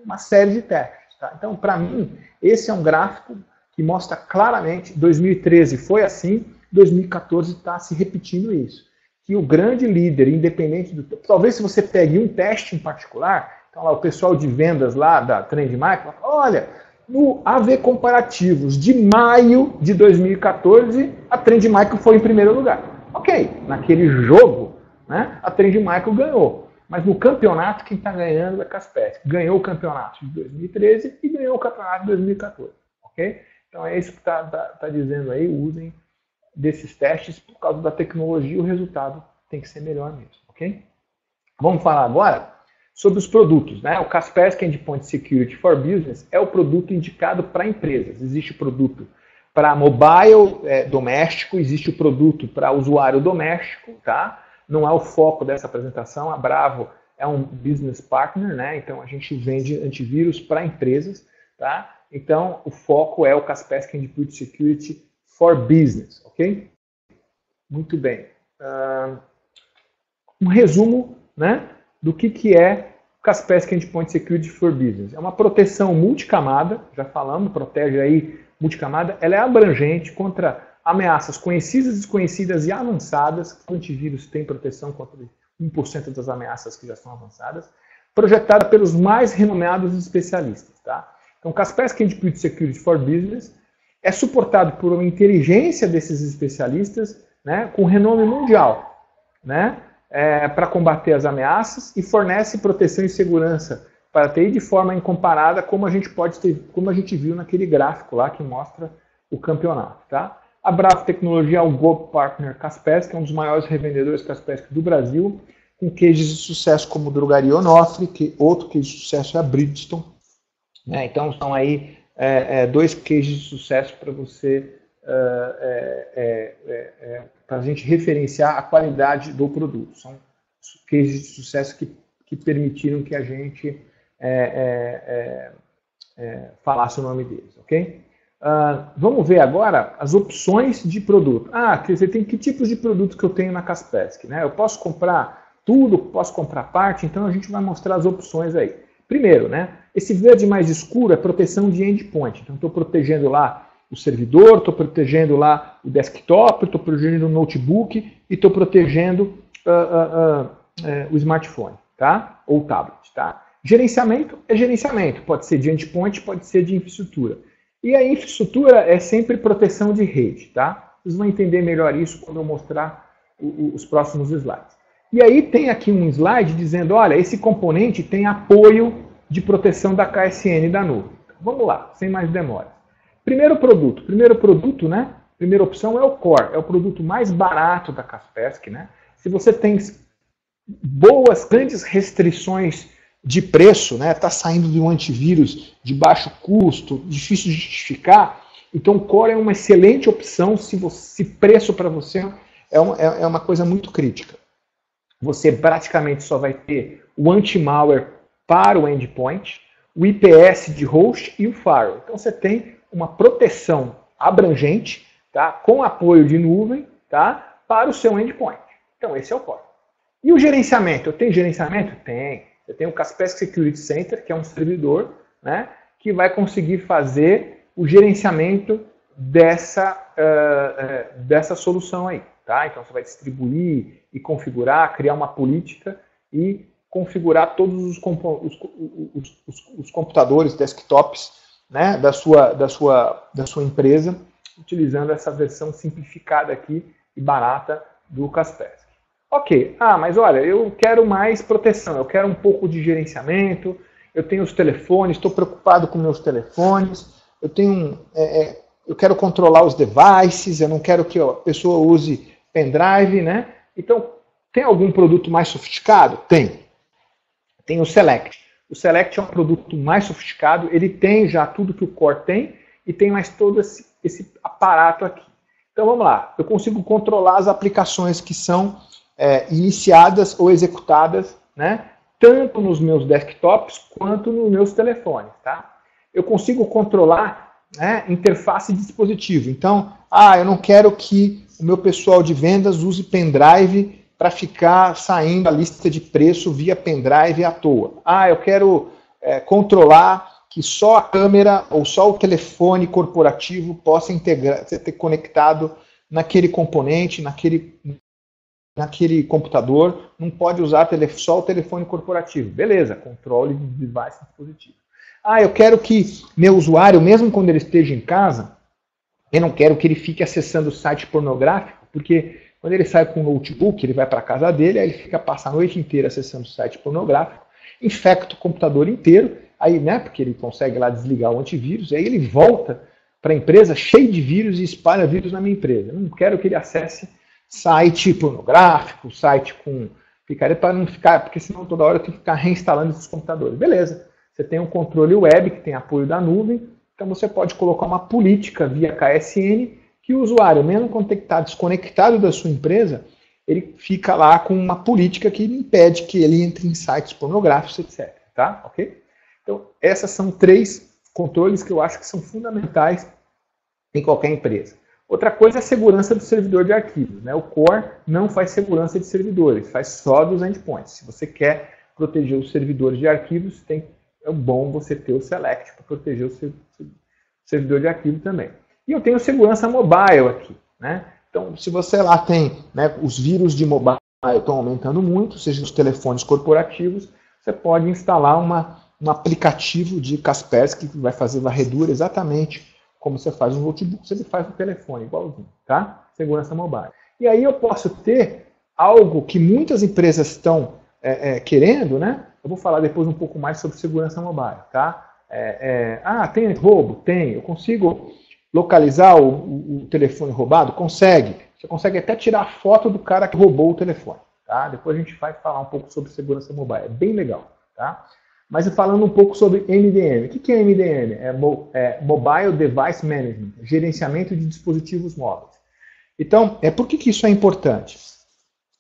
Speaker 1: uma série de testes. Tá? Então, para mim, esse é um gráfico que mostra claramente, 2013 foi assim, 2014 está se repetindo isso. Que o grande líder, independente do... Talvez se você pegue um teste em particular, então lá o pessoal de vendas lá da Trend Micro, olha, no AV comparativos de maio de 2014, a Trend Micro foi em primeiro lugar. Ok, naquele jogo, né, a Trend Micro ganhou. Mas no campeonato, quem está ganhando é a Kaspersky. Ganhou o campeonato de 2013 e ganhou o campeonato de 2014. Ok? Então é isso que está dizendo aí, usem desses testes, por causa da tecnologia, o resultado tem que ser melhor mesmo. Ok? Vamos falar agora sobre os produtos. Né? O Kaspersky Endpoint Security for Business é o produto indicado para empresas. Existe o produto para mobile doméstico, existe o produto para usuário doméstico, tá? Não é o foco dessa apresentação. A Bravo é um business partner, né? Então a gente vende antivírus para empresas, tá? Então o foco é o Kaspersky Endpoint Security for Business, ok? Muito bem. Um resumo, né, do que é Kaspersky Endpoint Security for Business. É uma proteção multicamada, já falamos, protege aí multicamada. Ela é abrangente contra ameaças conhecidas, desconhecidas e avançadas. O antivírus tem proteção contra 1% das ameaças que já são avançadas. Projetada pelos mais renomados especialistas. Tá? Então, Kaspersky Endpoint Security for Business é suportado por uma inteligência desses especialistas, né, com renome mundial, né, para combater as ameaças, e fornece proteção e segurança para TI de forma incomparada, como a gente viu naquele gráfico lá que mostra o campeonato. Tá? A Bravo Tecnologia é o Gold Partner Kaspersky, é um dos maiores revendedores Kaspersky do Brasil, com cases de sucesso como Drogaria Onofre, que outro case de sucesso é a Bridgestone. Né? Então são aí 2 cases de sucesso para você, para a gente referenciar a qualidade do produto. São cases de sucesso que permitiram que a gente falasse o nome deles, ok? Vamos ver agora as opções de produto. Quer dizer, tem que tipos de produtos que eu tenho na Kaspersky, né? Eu posso comprar tudo, posso comprar parte, então a gente vai mostrar as opções aí. Primeiro, né, esse verde mais escuro é proteção de endpoint. Então, estou protegendo lá o servidor, estou protegendo lá o desktop, estou protegendo o notebook e estou protegendo o smartphone, tá? Ou o tablet. Tá? Gerenciamento é gerenciamento. Pode ser de endpoint, pode ser de infraestrutura. E a infraestrutura é sempre proteção de rede. Tá? Vocês vão entender melhor isso quando eu mostrar os próximos slides. E aí tem aqui um slide dizendo, olha, esse componente tem apoio de proteção da KSN da nuvem. Vamos lá, sem mais demora. Primeiro produto, né? Primeira opção é o Core, é o produto mais barato da Kaspersky, né? Se você tem grandes restrições de preço, né? Está saindo de um antivírus de baixo custo, difícil de justificar, então o Core é uma excelente opção se preço para você é uma coisa muito crítica. Você praticamente só vai ter o anti-malware para o endpoint, o IPS de host e o firewall. Então você tem uma proteção abrangente, tá, com apoio de nuvem, tá, para o seu endpoint. Então esse é o core. E o gerenciamento? Eu tenho gerenciamento? Tem. Eu tenho o Kaspersky Security Center, que é um servidor, né, que vai conseguir fazer o gerenciamento dessa solução aí. Tá? Então você vai distribuir e configurar, criar uma política e configurar todos os computadores, desktops, né, da sua empresa, utilizando essa versão simplificada aqui e barata do Kaspersky. Ok, mas olha, eu quero mais proteção, eu quero um pouco de gerenciamento, eu tenho os telefones, estou preocupado com meus telefones, eu quero controlar os devices, eu não quero que a pessoa use pendrive, né? Então, tem algum produto mais sofisticado? Tem. Tem o Select. O Select é um produto mais sofisticado, ele tem já tudo que o Core tem e tem mais todo esse aparato aqui. Então vamos lá, eu consigo controlar as aplicações que são iniciadas ou executadas, né, tanto nos meus desktops quanto nos meus telefones. Tá? Eu consigo controlar, né, interface de dispositivo. Então, eu não quero que o meu pessoal de vendas use pendrive para ficar saindo a lista de preço via pendrive à toa. Eu quero controlar que só a câmera ou só o telefone corporativo possa ser conectado naquele componente, naquele computador, não pode usar só o telefone corporativo. Beleza, controle de device e dispositivo. Eu quero que meu usuário, mesmo quando ele esteja em casa, eu não quero que ele fique acessando o site pornográfico, porque quando ele sai com o notebook, ele vai para a casa dele, aí ele passa a noite inteira acessando o site pornográfico, infecta o computador inteiro, aí, né, porque ele consegue lá desligar o antivírus, aí ele volta para a empresa cheio de vírus e espalha vírus na minha empresa. Eu não quero que ele acesse site pornográfico, site com picareta, para não ficar, porque senão toda hora eu tenho que ficar reinstalando esses computadores. Beleza, você tem um controle web que tem apoio da nuvem, então você pode colocar uma política via KSN que o usuário, mesmo quando está desconectado da sua empresa, ele fica lá com uma política que impede que ele entre em sites pornográficos, etc. Tá? Ok? Então, essas são 3 controles que eu acho que são fundamentais em qualquer empresa. Outra coisa é a segurança do servidor de arquivos. Né? O Core não faz segurança de servidores, faz só dos endpoints. Se você quer proteger os servidores de arquivos, é bom você ter o Select para proteger o servidor de arquivo também. E eu tenho segurança mobile aqui. Né? Então, se você lá tem, né, os vírus de mobile estão aumentando muito, seja os telefones corporativos, você pode instalar um aplicativo de Kaspersky que vai fazer varredura exatamente como você faz no notebook, você faz no telefone, igualzinho, tá? Segurança mobile. E aí eu posso ter algo que muitas empresas estão querendo, né? Eu vou falar depois um pouco mais sobre segurança mobile, tá? Tem roubo? Tem. Eu consigo localizar o telefone roubado? Consegue. Você consegue até tirar a foto do cara que roubou o telefone, tá? Depois a gente vai falar um pouco sobre segurança mobile. É bem legal, tá? Mas falando um pouco sobre MDM. O que é MDM? É Mobile Device Management, gerenciamento de dispositivos móveis. Então, por que isso é importante?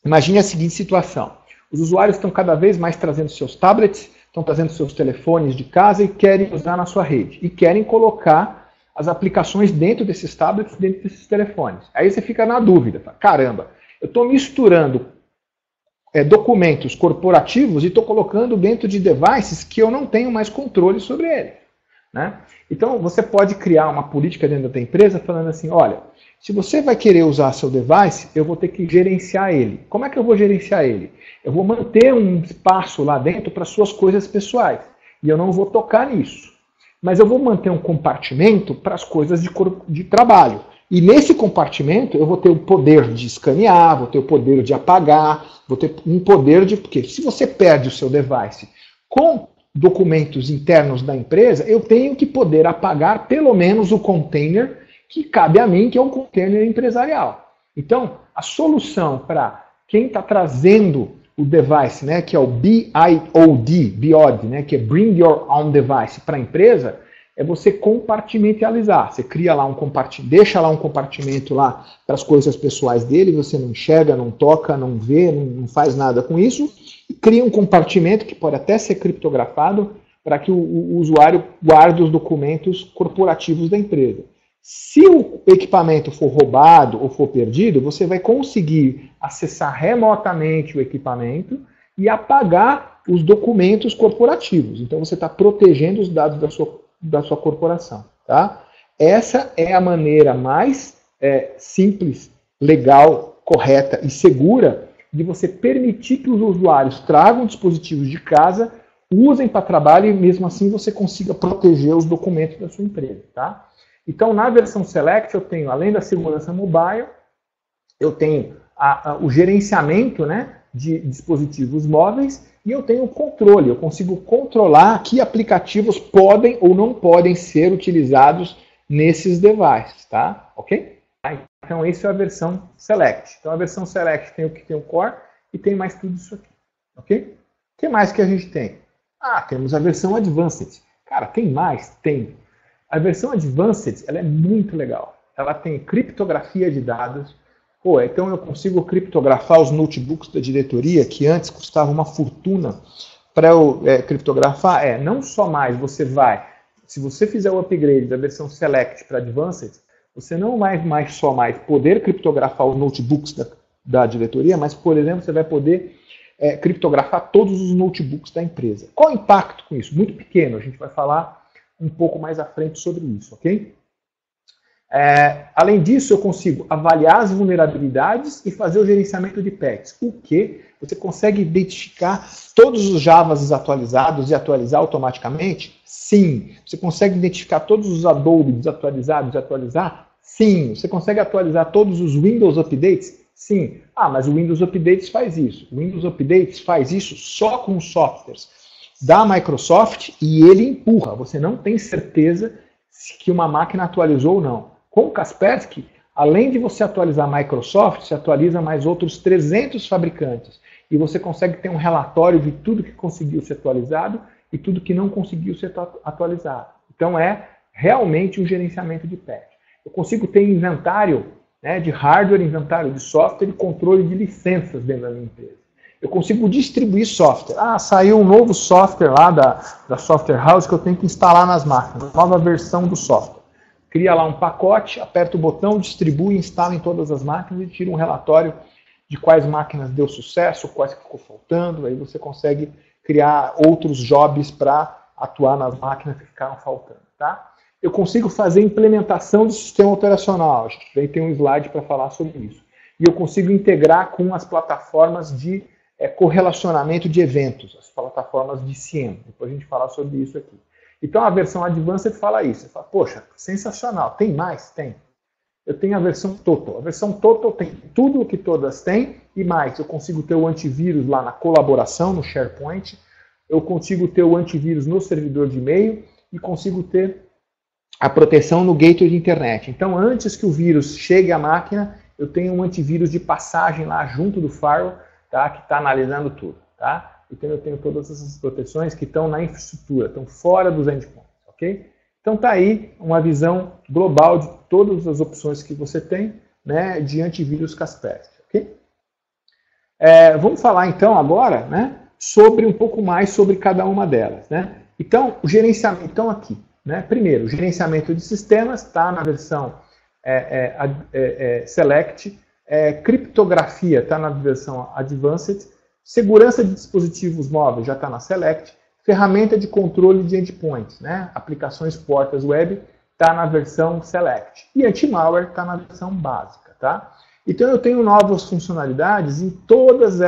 Speaker 1: Imagine a seguinte situação. Os usuários estão cada vez mais trazendo seus tablets, estão trazendo seus telefones de casa e querem usar na sua rede. E querem colocar as aplicações dentro desses tablets, dentro desses telefones. Aí você fica na dúvida. Caramba, eu estou misturando documentos corporativos e estou colocando dentro de devices que eu não tenho mais controle sobre ele. Né? Então, você pode criar uma política dentro da empresa falando assim, olha, se você vai querer usar seu device, eu vou ter que gerenciar ele. Como é que eu vou gerenciar ele? Eu vou manter um espaço lá dentro para suas coisas pessoais. E eu não vou tocar nisso. Mas eu vou manter um compartimento para as coisas de trabalho. E nesse compartimento eu vou ter o poder de escanear, vou ter o poder de apagar, vou ter um poder de... Porque se você perde o seu device com documentos internos da empresa, eu tenho que poder apagar pelo menos o container que cabe a mim, que é um container empresarial. Então, a solução para quem está trazendo o device, né, que é o BIOD, né, que é Bring Your Own Device para a empresa, é você compartimentalizar. Você cria lá um compartimento, deixa lá um compartimento lá para as coisas pessoais dele, você não enxerga, não toca, não vê, não faz nada com isso, e cria um compartimento que pode até ser criptografado para que o usuário guarde os documentos corporativos da empresa. Se o equipamento for roubado ou for perdido, você vai conseguir acessar remotamente o equipamento e apagar os documentos corporativos. Então você está protegendo os dados da sua corporação. Tá? Essa é a maneira mais simples, legal, correta e segura de você permitir que os usuários tragam dispositivos de casa, usem para trabalho e mesmo assim você consiga proteger os documentos da sua empresa. Tá? Então na versão Select eu tenho, além da segurança mobile, eu tenho o gerenciamento, né, de dispositivos móveis e eu tenho o controle. Eu consigo controlar que aplicativos podem ou não podem ser utilizados nesses devices, tá? Ok? Então, essa é a versão Select. Então, a versão Select tem o que tem o Core e tem mais tudo isso aqui, ok? O que mais que a gente tem? Temos a versão Advanced. Cara, tem mais? Tem. A versão Advanced, ela é muito legal. Ela tem criptografia de dados. Então eu consigo criptografar os notebooks da diretoria, que antes custava uma fortuna para eu criptografar. Não só mais você vai, se você fizer o upgrade da versão Select para Advanced, você não vai mais poder criptografar os notebooks da diretoria, mas, por exemplo, você vai poder criptografar todos os notebooks da empresa. Qual o impacto com isso? Muito pequeno, a gente vai falar um pouco mais à frente sobre isso, ok? Além disso, eu consigo avaliar as vulnerabilidades e fazer o gerenciamento de patches. O que? Você consegue identificar todos os Javas desatualizados e atualizar automaticamente? Sim. Você consegue identificar todos os Adobe desatualizados e atualizar? Sim. Você consegue atualizar todos os Windows Updates? Sim. Mas o Windows Updates faz isso. O Windows Updates faz isso só com os softwares da Microsoft e ele empurra. Você não tem certeza que uma máquina atualizou ou não. Com o Kaspersky, além de você atualizar a Microsoft, você atualiza mais outros 300 fabricantes. E você consegue ter um relatório de tudo que conseguiu ser atualizado e tudo que não conseguiu ser atualizado. Então é realmente um gerenciamento de patch. Eu consigo ter inventário, né, de hardware, inventário de software e controle de licenças dentro da minha empresa. Eu consigo distribuir software. Saiu um novo software lá da Software House que eu tenho que instalar nas máquinas. Nova versão do software. Cria lá um pacote, aperta o botão, distribui, instala em todas as máquinas e tira um relatório de quais máquinas deu sucesso, quais que ficou faltando. Aí você consegue criar outros jobs para atuar nas máquinas que ficaram faltando. Tá? Eu consigo fazer implementação do sistema operacional. A gente também tem um slide para falar sobre isso. E eu consigo integrar com as plataformas de correlacionamento de eventos, as plataformas de CIEM. Depois a gente fala sobre isso aqui. Então a versão Advanced fala isso. Você fala, poxa, sensacional. Tem mais? Tem. Eu tenho a versão Total. A versão Total tem tudo o que todas têm e mais. Eu consigo ter o antivírus lá na colaboração, no SharePoint. Eu consigo ter o antivírus no servidor de e-mail e consigo ter a proteção no gateway de internet. Então antes que o vírus chegue à máquina, eu tenho um antivírus de passagem lá junto do firewall, tá, que está analisando tudo. Tá? Então eu tenho todas essas proteções que estão na infraestrutura, estão fora dos endpoints, ok? Então está aí uma visão global de todas as opções que você tem, né, de antivírus Kaspersky, ok? Vamos falar então agora, né, sobre um pouco mais sobre cada uma delas, né? Então o gerenciamento, então aqui, né? Primeiro, o gerenciamento de sistemas está na versão Select, criptografia está na versão Advanced. Segurança de dispositivos móveis já está na Select. Ferramenta de controle de endpoints, né? Aplicações portas web, está na versão Select. E anti-malware está na versão básica. Tá? Então eu tenho novas funcionalidades em todas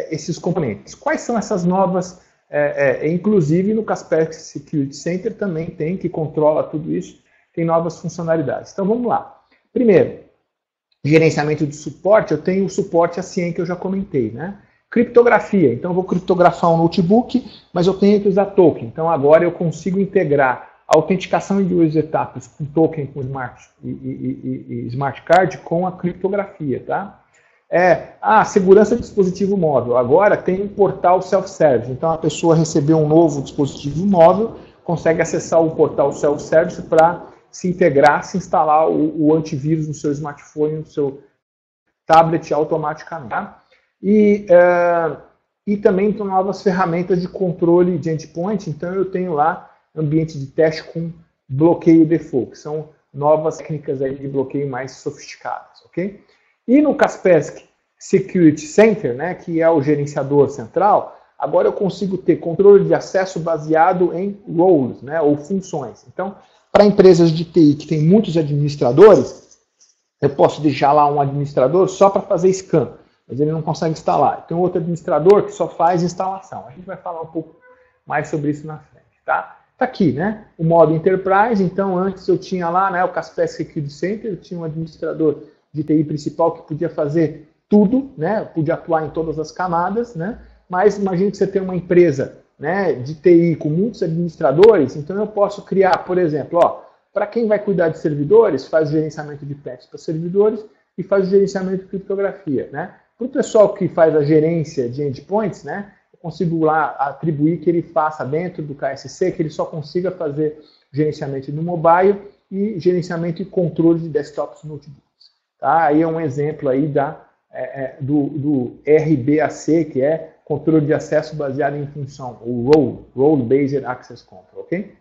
Speaker 1: esses componentes. Quais são essas novas? Inclusive no Kaspersky Security Center também tem, que controla tudo isso, tem novas funcionalidades. Então vamos lá. Primeiro, gerenciamento de suporte, eu tenho o suporte ASIAN que eu já comentei, né? Criptografia, então eu vou criptografar um notebook, mas eu tenho que usar token. Então agora eu consigo integrar a autenticação em 2 etapas com token, com smart card, com a criptografia, tá? Segurança de dispositivo móvel. Agora tem um portal self-service. Então a pessoa recebeu um novo dispositivo móvel, consegue acessar o portal self-service para se integrar, se instalar o antivírus no seu smartphone, no seu tablet automaticamente. Tá? E também tem novas ferramentas de controle de endpoint, então eu tenho lá ambiente de teste com bloqueio default, que são novas técnicas aí de bloqueio mais sofisticadas, ok? E no Kaspersky Security Center, né, que é o gerenciador central, agora eu consigo ter controle de acesso baseado em roles, né, ou funções. Então, para empresas de TI que tem muitos administradores, eu posso deixar lá um administrador só para fazer scan, mas ele não consegue instalar. Tem outro administrador que só faz instalação. A gente vai falar um pouco mais sobre isso na frente, tá? Tá aqui, né? O modo Enterprise. Então, antes eu tinha lá, né, o Kaspersky Security Center, eu tinha um administrador de TI principal que podia fazer tudo, né? Podia atuar em todas as camadas, né? Mas imagine que você tem uma empresa, né, de TI com muitos administradores, então eu posso criar, por exemplo, para quem vai cuidar de servidores, faz o gerenciamento de patches para servidores e faz o gerenciamento de criptografia, né? Para o pessoal que faz a gerência de endpoints, né, eu consigo lá atribuir que ele faça dentro do KSC, que ele só consiga fazer gerenciamento no mobile e gerenciamento e controle de desktops e notebooks. Tá? Aí é um exemplo aí do RBAC, que é controle de acesso baseado em função, o Role Based Access Control, ok?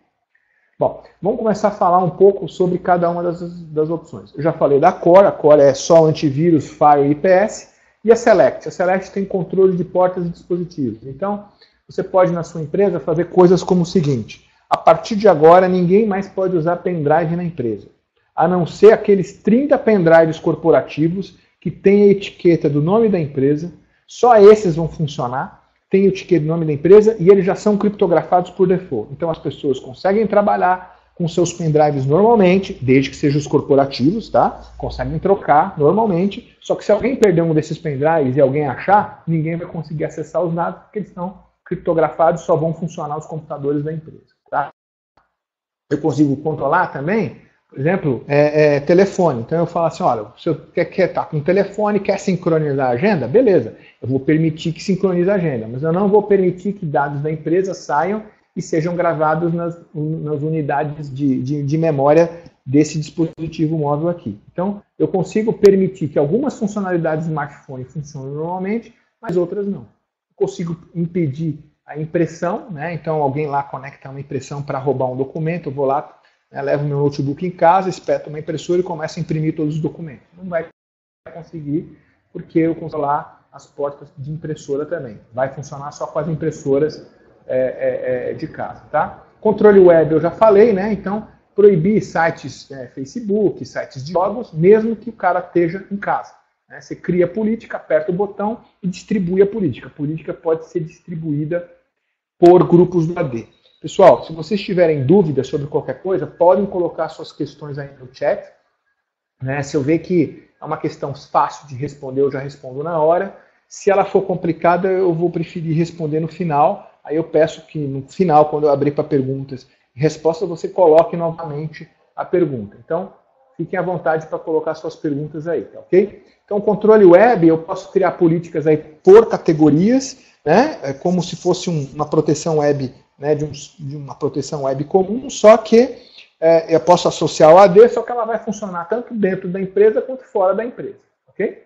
Speaker 1: Bom, vamos começar a falar um pouco sobre cada uma das opções. Eu já falei da Core, a Core é só antivírus, Fire e IPS, e a Select. A Select tem controle de portas e dispositivos. Então, você pode na sua empresa fazer coisas como o seguinte: a partir de agora, ninguém mais pode usar pendrive na empresa, a não ser aqueles 30 pendrives corporativos que têm a etiqueta do nome da empresa. Só esses vão funcionar, tem o etiqueta do nome da empresa e eles já são criptografados por default. Então as pessoas conseguem trabalhar com seus pendrives normalmente, desde que sejam os corporativos, tá? Conseguem trocar normalmente, só que se alguém perder um desses pendrives e alguém achar, ninguém vai conseguir acessar os dados, porque eles estão criptografados e só vão funcionar os computadores da empresa, tá? Eu consigo controlar também, por exemplo, telefone. Então eu falo assim, olha, se eu quer estar com o telefone, quer sincronizar a agenda, beleza. Eu vou permitir que sincronize a agenda, mas eu não vou permitir que dados da empresa saiam e sejam gravados nas unidades de memória desse dispositivo móvel aqui. Então, eu consigo permitir que algumas funcionalidades do smartphone funcionem normalmente, mas outras não. Eu consigo impedir a impressão, né? Então alguém lá conecta uma impressão para roubar um documento, eu vou lá, levo meu notebook em casa, espeto uma impressora e começo a imprimir todos os documentos. Não vai conseguir, porque eu consigo lá as portas de impressora também. Vai funcionar só com as impressoras de casa, tá? Controle web eu já falei, né? Então, proibir sites Facebook, sites de jogos, mesmo que o cara esteja em casa. Né? Você cria a política, aperta o botão e distribui a política. A política pode ser distribuída por grupos do AD. Pessoal, se vocês tiverem dúvidas sobre qualquer coisa, podem colocar suas questões aí no chat. Né? Se eu ver que é uma questão fácil de responder, eu já respondo na hora. Se ela for complicada, eu vou preferir responder no final. Aí eu peço que no final, quando eu abrir para perguntas e respostas, você coloque novamente a pergunta. Então, fiquem à vontade para colocar suas perguntas aí, tá ok? Então, controle web, eu posso criar políticas aí por categorias, né? Como se fosse uma proteção web, né? de uma proteção web comum, só que eu posso associar o AD, só que ela vai funcionar tanto dentro da empresa quanto fora da empresa, ok?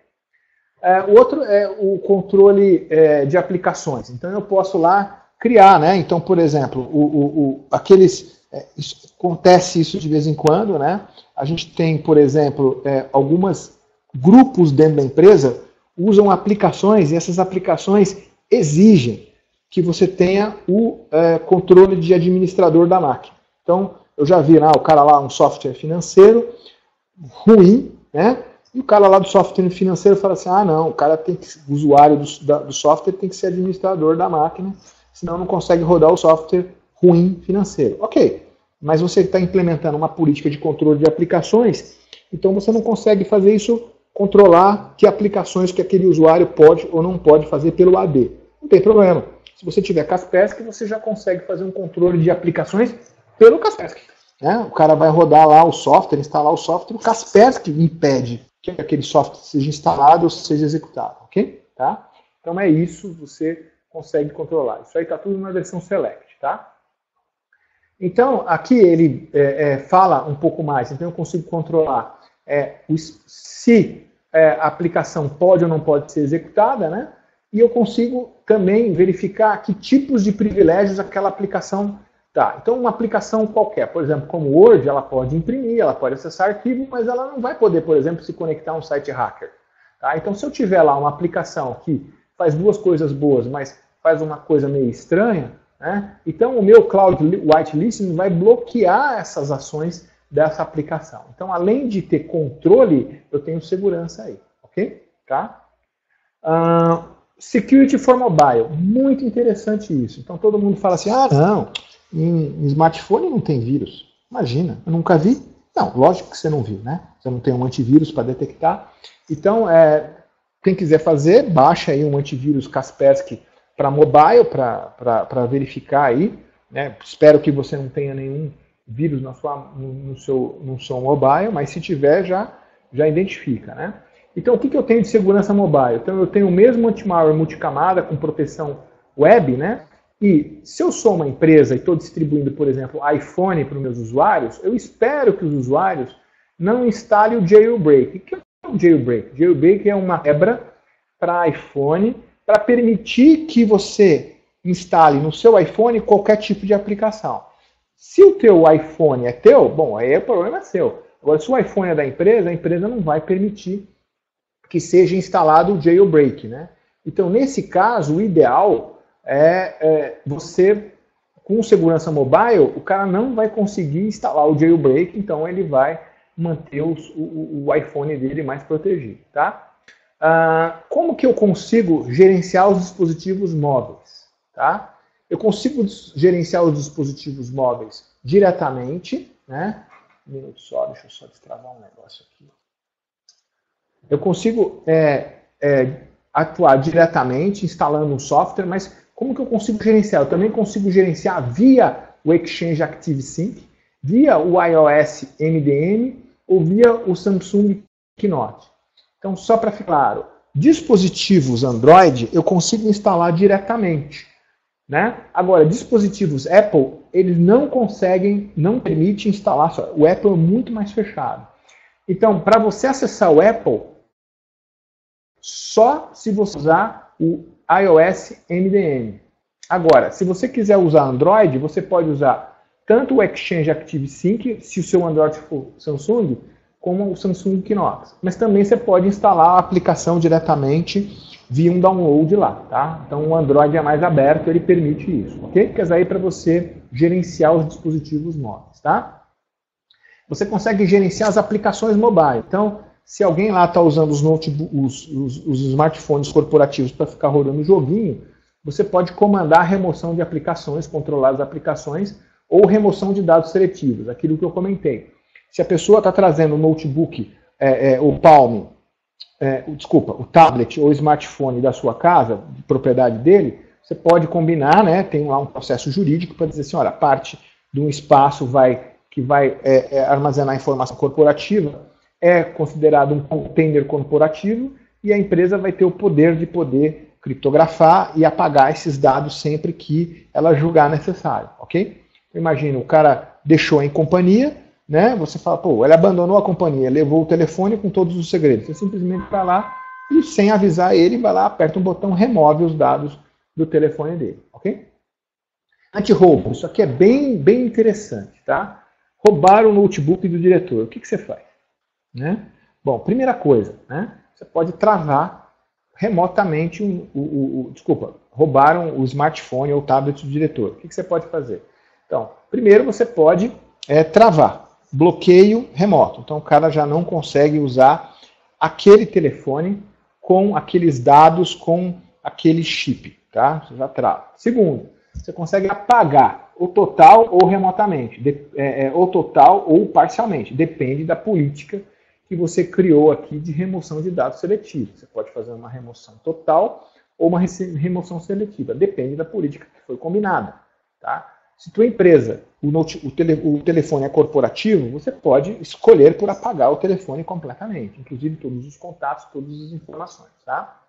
Speaker 1: O outro é o controle de aplicações. Então, eu posso lá criar, né? Então, por exemplo, acontece isso de vez em quando, né? A gente tem, por exemplo, alguns grupos dentro da empresa usam aplicações e essas aplicações exigem que você tenha o controle de administrador da máquina. Então, eu já vi o cara lá, um software financeiro ruim, né? E o cara lá do software financeiro fala assim, não, o usuário do software tem que ser administrador da máquina, senão não consegue rodar o software ruim financeiro. Ok, mas você está implementando uma política de controle de aplicações, então você não consegue fazer isso, controlar que aplicações que aquele usuário pode ou não pode fazer pelo AD. Não tem problema. Se você tiver Kaspersky, você já consegue fazer um controle de aplicações pelo Kaspersky. Né? O cara vai rodar lá o software, instalar o software, o Kaspersky impede que aquele software seja instalado ou seja executado, ok? Tá? Então é isso, você consegue controlar. Isso aí está tudo na versão Select, tá? Então, aqui ele fala um pouco mais, então eu consigo controlar se a aplicação pode ou não pode ser executada, né? E eu consigo também verificar que tipos de privilégios aquela aplicação dá. Então, uma aplicação qualquer, por exemplo, como o Word, ela pode imprimir, ela pode acessar arquivo, mas ela não vai poder, por exemplo, se conectar a um site hacker. Tá? Então, se eu tiver lá uma aplicação que faz duas coisas boas, mas faz uma coisa meio estranha, né? Então o meu Cloud Whitelisting vai bloquear essas ações dessa aplicação. Então, além de ter controle, eu tenho segurança aí, ok? Tá? Security for Mobile, muito interessante isso. Então todo mundo fala assim, não, em smartphone não tem vírus. Imagina, eu nunca vi. Não, lógico que você não viu, né? Você não tem um antivírus para detectar. Então, quem quiser fazer, baixa aí um antivírus Kaspersky para mobile, para verificar aí. Né? Espero que você não tenha nenhum vírus no seu mobile, mas se tiver, já identifica. Né? Então, o que eu tenho de segurança mobile? Então, eu tenho o mesmo anti-malware multicamada com proteção web, né? E se eu sou uma empresa e estou distribuindo, por exemplo, iPhone para os meus usuários, eu espero que os usuários não instalem o jailbreak. O que é o jailbreak? Jailbreak é uma quebra para iPhone para permitir que você instale no seu iPhone qualquer tipo de aplicação. Se o teu iPhone é teu, bom, aí o problema é seu. Agora, se o iPhone é da empresa, a empresa não vai permitir que seja instalado o jailbreak, né? Então, nesse caso, o ideal você, com segurança mobile, o cara não vai conseguir instalar o jailbreak, então ele vai manter o iPhone dele mais protegido, tá? Como que eu consigo gerenciar os dispositivos móveis? Tá? Eu consigo gerenciar os dispositivos móveis diretamente, né? Um minuto só, deixa eu só destravar um negócio aqui. Eu consigo atuar diretamente instalando um software, mas como que eu consigo gerenciar? Eu também consigo gerenciar via o Exchange ActiveSync, via o iOS MDM ou via o Samsung Keynote. Então, só para ficar claro, dispositivos Android eu consigo instalar diretamente. Né? Agora, dispositivos Apple, eles não conseguem, não permite instalar. O Apple é muito mais fechado. Então, para você acessar o Apple, só se você usar o iOS MDM. Agora, se você quiser usar Android, você pode usar tanto o Exchange ActiveSync, se o seu Android for Samsung, como o Samsung Keynote. Mas também você pode instalar a aplicação diretamente via um download lá, tá? Então o Android é mais aberto, ele permite isso, ok? Quer dizer, aí para você gerenciar os dispositivos móveis, tá? Você consegue gerenciar as aplicações mobile. Então, se alguém lá está usando os smartphones corporativos para ficar rodando o joguinho, você pode comandar a remoção de aplicações, controlar as aplicações, ou remoção de dados seletivos, aquilo que eu comentei. Se a pessoa está trazendo o notebook, o Palm, o tablet ou o smartphone da sua casa, de propriedade dele, você pode combinar, né, tem lá um processo jurídico para dizer assim, olha, parte de um espaço que vai armazenar informação corporativa é considerado um container corporativo e a empresa vai ter o poder de poder criptografar e apagar esses dados sempre que ela julgar necessário, ok? Imagina, o cara deixou em companhia, né? Você fala, pô, ele abandonou a companhia, levou o telefone com todos os segredos. Você simplesmente vai lá e, sem avisar ele, vai lá, aperta um botão, remove os dados do telefone dele, ok? Anti-roubo, isso aqui é bem interessante, tá? Roubar o notebook do diretor, o que você faz? Né? Bom, primeira coisa, né? Você pode travar remotamente roubaram o smartphone ou o tablet do diretor. O que você pode fazer? Então, primeiro você pode travar, bloqueio remoto. Então o cara já não consegue usar aquele telefone com aqueles dados, com aquele chip, tá? Você já trava. Segundo, você consegue apagar o total ou remotamente, ou total ou parcialmente, depende da política que você criou aqui de remoção de dados seletivos. Você pode fazer uma remoção total ou uma remoção seletiva, depende da política que foi combinada, tá? Se tua empresa, o telefone é corporativo, você pode escolher por apagar o telefone completamente, inclusive todos os contatos, todas as informações, tá?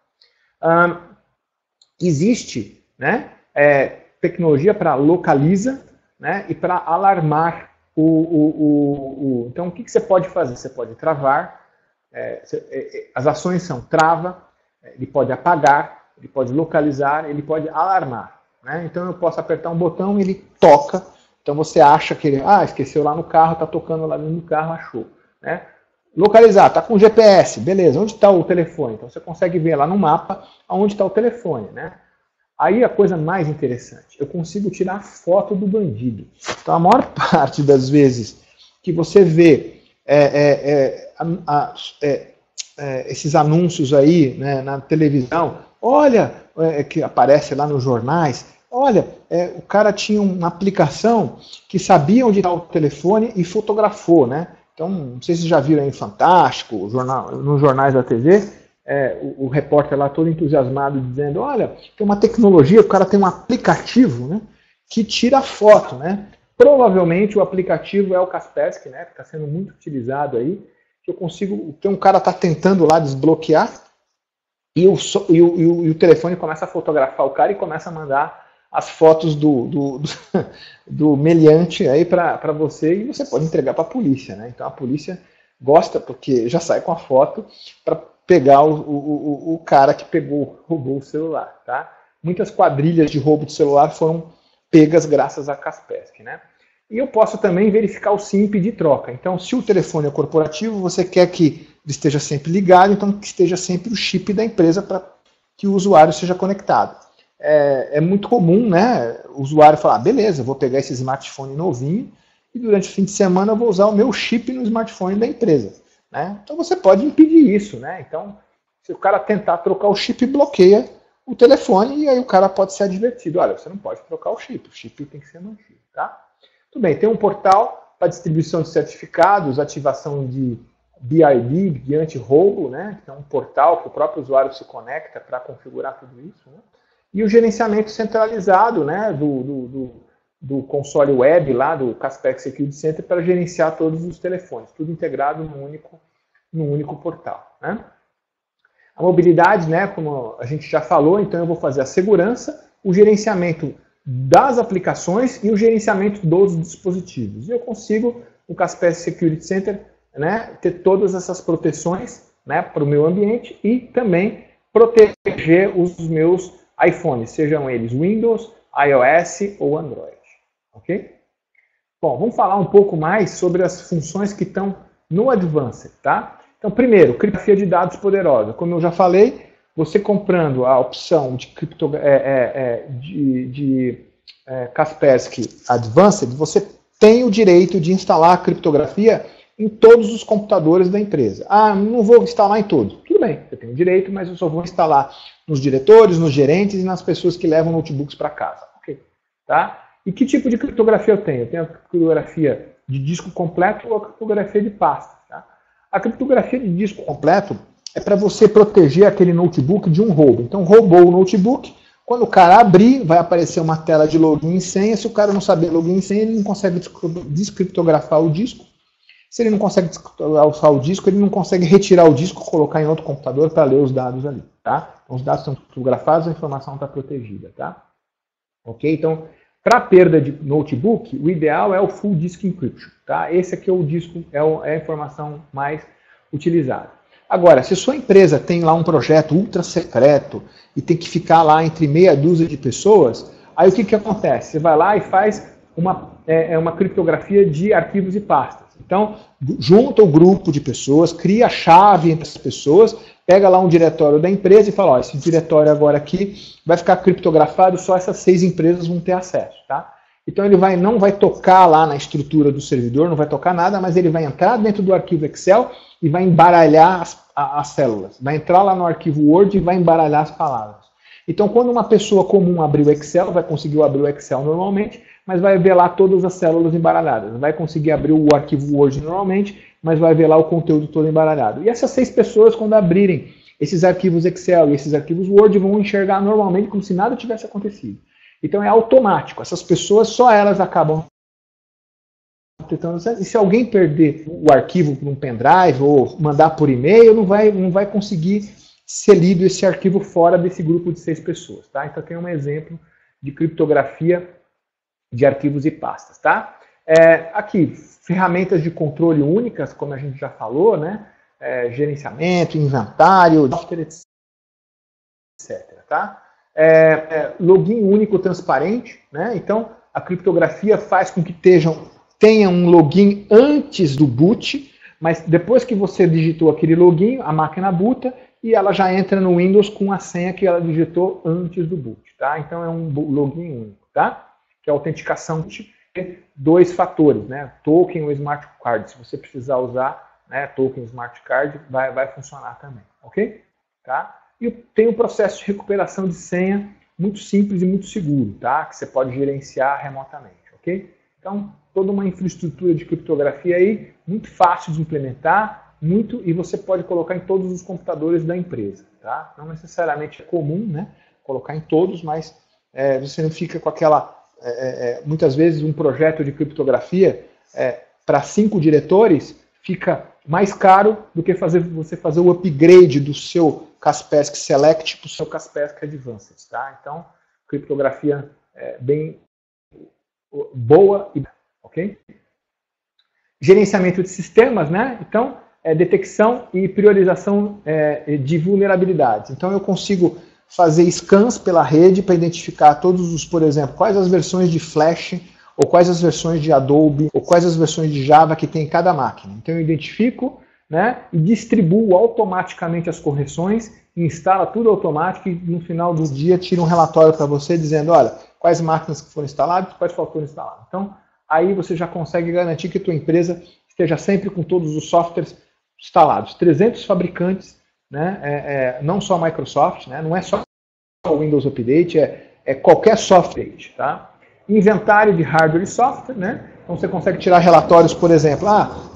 Speaker 1: Existe, né, tecnologia para localiza, né, e para alarmar Então, o que você pode fazer? Você pode travar, as ações são trava, ele pode apagar, ele pode localizar, ele pode alarmar. Né? Então, eu posso apertar um botão e ele toca. Então, você acha que ele esqueceu lá no carro, está tocando lá dentro do carro, achou. Né? Localizar, está com GPS, beleza, onde está o telefone? Então, você consegue ver lá no mapa onde está o telefone. Né? Aí a coisa mais interessante, eu consigo tirar foto do bandido. Então a maior parte das vezes que você vê esses anúncios aí, né, na televisão, olha, que aparece lá nos jornais, olha, o cara tinha uma aplicação que sabia onde está o telefone e fotografou, né? Então, não sei se vocês já viram aí em Fantástico, nos jornais da TV, o repórter lá todo entusiasmado dizendo, olha, tem uma tecnologia, o cara tem um aplicativo, né, que tira foto, né? Provavelmente o aplicativo é o Kaspersky, né, que está sendo muito utilizado aí, que eu consigo, tem um cara está tentando lá desbloquear e o telefone começa a fotografar o cara e começa a mandar as fotos do meliante aí para você e você pode entregar para a polícia, né? Então a polícia gosta porque já sai com a foto para pegar o cara que roubou o celular, tá? Muitas quadrilhas de roubo de celular foram pegas graças a Kaspersky, né? E eu posso também verificar o SIM e pedir troca. Então, se o telefone é corporativo, você quer que ele esteja sempre ligado, então que esteja sempre o chip da empresa para que o usuário seja conectado. É muito comum, né, o usuário falar, beleza, eu vou pegar esse smartphone novinho e durante o fim de semana eu vou usar o meu chip no smartphone da empresa. Né? Então você pode impedir isso. Né? Então, se o cara tentar trocar o chip, bloqueia o telefone e aí o cara pode ser advertido. Olha, você não pode trocar o chip tem que ser mantido. Tá? Tudo bem, tem um portal para distribuição de certificados, ativação de BID, de anti-roubo, né? Então, um portal que o próprio usuário se conecta para configurar tudo isso. Né? E o gerenciamento centralizado, né, do console web lá do Kaspersky Security Center para gerenciar todos os telefones, tudo integrado num único portal. Né? A mobilidade, né, como a gente já falou, então eu vou fazer a segurança, o gerenciamento das aplicações e o gerenciamento dos dispositivos. E eu consigo, no Kaspersky Security Center, né, ter todas essas proteções, né, para o meu ambiente e também proteger os meus iPhones, sejam eles Windows, iOS ou Android. Ok? Bom, vamos falar um pouco mais sobre as funções que estão no Advanced. Tá? Então, primeiro, criptografia de dados poderosa. Como eu já falei, você comprando a opção de Kaspersky Advanced, você tem o direito de instalar a criptografia em todos os computadores da empresa. Ah, não vou instalar em todos. Tudo bem, você tem o direito, mas eu só vou instalar nos diretores, nos gerentes e nas pessoas que levam notebooks para casa. Ok? Tá? E que tipo de criptografia eu tenho? Eu tenho a criptografia de disco completo ou a criptografia de pasta. Tá? A criptografia de disco completo é para você proteger aquele notebook de um roubo. Então, roubou o notebook, quando o cara abrir, vai aparecer uma tela de login e senha. Se o cara não saber login e senha, ele não consegue descriptografar o disco. Se ele não consegue descriptografar o disco, ele não consegue retirar o disco e colocar em outro computador para ler os dados ali. Tá? Então, os dados são criptografados, a informação está protegida. Tá? Ok? Então, para perda de notebook, o ideal é o Full Disk Encryption. Tá? Esse aqui é o disco, é a informação mais utilizada. Agora, se a sua empresa tem lá um projeto ultra secreto e tem que ficar lá entre meia dúzia de pessoas, aí o que acontece? Você vai lá e faz uma criptografia de arquivos e pastas. Então, junta o grupo de pessoas, cria a chave entre as pessoas, pega lá um diretório da empresa e fala, ó, esse diretório agora aqui vai ficar criptografado, só essas 6 empresas vão ter acesso. Tá? Então ele não vai tocar lá na estrutura do servidor, não vai tocar nada, mas ele vai entrar dentro do arquivo Excel e vai embaralhar as células. Vai entrar lá no arquivo Word e vai embaralhar as palavras. Então quando uma pessoa comum abrir o Excel, vai conseguir abrir o Excel normalmente, mas vai ver lá todas as células embaralhadas. Não vai conseguir abrir o arquivo Word normalmente, mas vai ver lá o conteúdo todo embaralhado. E essas 6 pessoas, quando abrirem esses arquivos Excel e esses arquivos Word, vão enxergar normalmente como se nada tivesse acontecido. Então é automático. Essas pessoas, só elas acabam tentando. E se alguém perder o arquivo por um pendrive ou mandar por e-mail, não vai conseguir ser lido esse arquivo fora desse grupo de 6 pessoas. Tá? Então tem um exemplo de criptografia de arquivos e pastas, tá? Aqui, ferramentas de controle únicas, como a gente já falou, né? Gerenciamento, inventário, software, etc. Tá? Login único transparente, né? Então a criptografia faz com que tenha um login antes do boot, mas depois que você digitou aquele login, a máquina boota e ela já entra no Windows com a senha que ela digitou antes do boot. Tá? Então é um login único, tá? Que é a autenticação de 2 fatores, né? Token ou smart card. Se você precisar usar, né, token smart card, vai funcionar também, ok? Tá? E tem um processo de recuperação de senha muito simples e muito seguro, tá? Que você pode gerenciar remotamente, ok? Então, toda uma infraestrutura de criptografia aí, muito fácil de implementar, e você pode colocar em todos os computadores da empresa, tá? Não necessariamente é comum, né? Colocar em todos, mas você não fica com aquela... muitas vezes um projeto de criptografia para 5 diretores fica mais caro do que você fazer o upgrade do seu Kaspersky Select para o seu Kaspersky Advanced. Tá? Então, criptografia bem boa e ok? Gerenciamento de sistemas, né? Então, detecção e priorização de vulnerabilidades. Então, eu consigo fazer scans pela rede para identificar todos os, por exemplo, quais as versões de Flash, ou quais as versões de Adobe, ou quais as versões de Java que tem em cada máquina. Então eu identifico, né, e distribuo automaticamente as correções, instala tudo automático e no final do dia tira um relatório para você dizendo, olha, quais máquinas que foram instaladas, quais foram instaladas. Então aí você já consegue garantir que a tua empresa esteja sempre com todos os softwares instalados. 300 fabricantes, né, não só a Microsoft, né, não é só o Windows Update, é qualquer software. Tá? Inventário de hardware e software, né? Então você consegue tirar relatórios, por exemplo,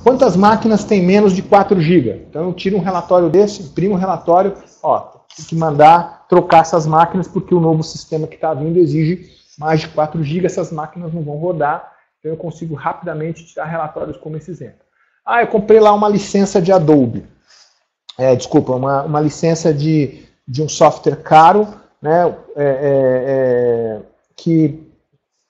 Speaker 1: quantas máquinas tem menos de 4 GB? Então eu tiro um relatório desse, imprimo um relatório, tem que mandar trocar essas máquinas porque o novo sistema que está vindo exige mais de 4 GB, essas máquinas não vão rodar, então eu consigo rapidamente tirar relatórios como esse exemplo. Eu comprei lá uma licença de Adobe, uma licença de um software caro, né,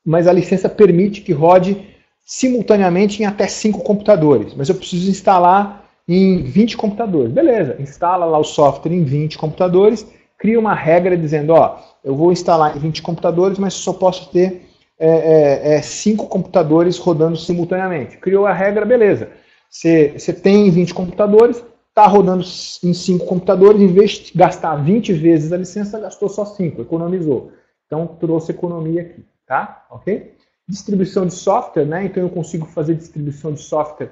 Speaker 1: mas a licença permite que rode simultaneamente em até 5 computadores. Mas eu preciso instalar em 20 computadores. Beleza, instala lá o software em 20 computadores, cria uma regra dizendo, eu vou instalar em 20 computadores, mas só posso ter 5 computadores rodando simultaneamente. Criou a regra, beleza. Você tem 20 computadores, está rodando em 5 computadores, em vez de gastar 20 vezes a licença, gastou só 5, economizou. Então trouxe economia aqui. Tá? Ok? Distribuição de software, né? Então eu consigo fazer distribuição de software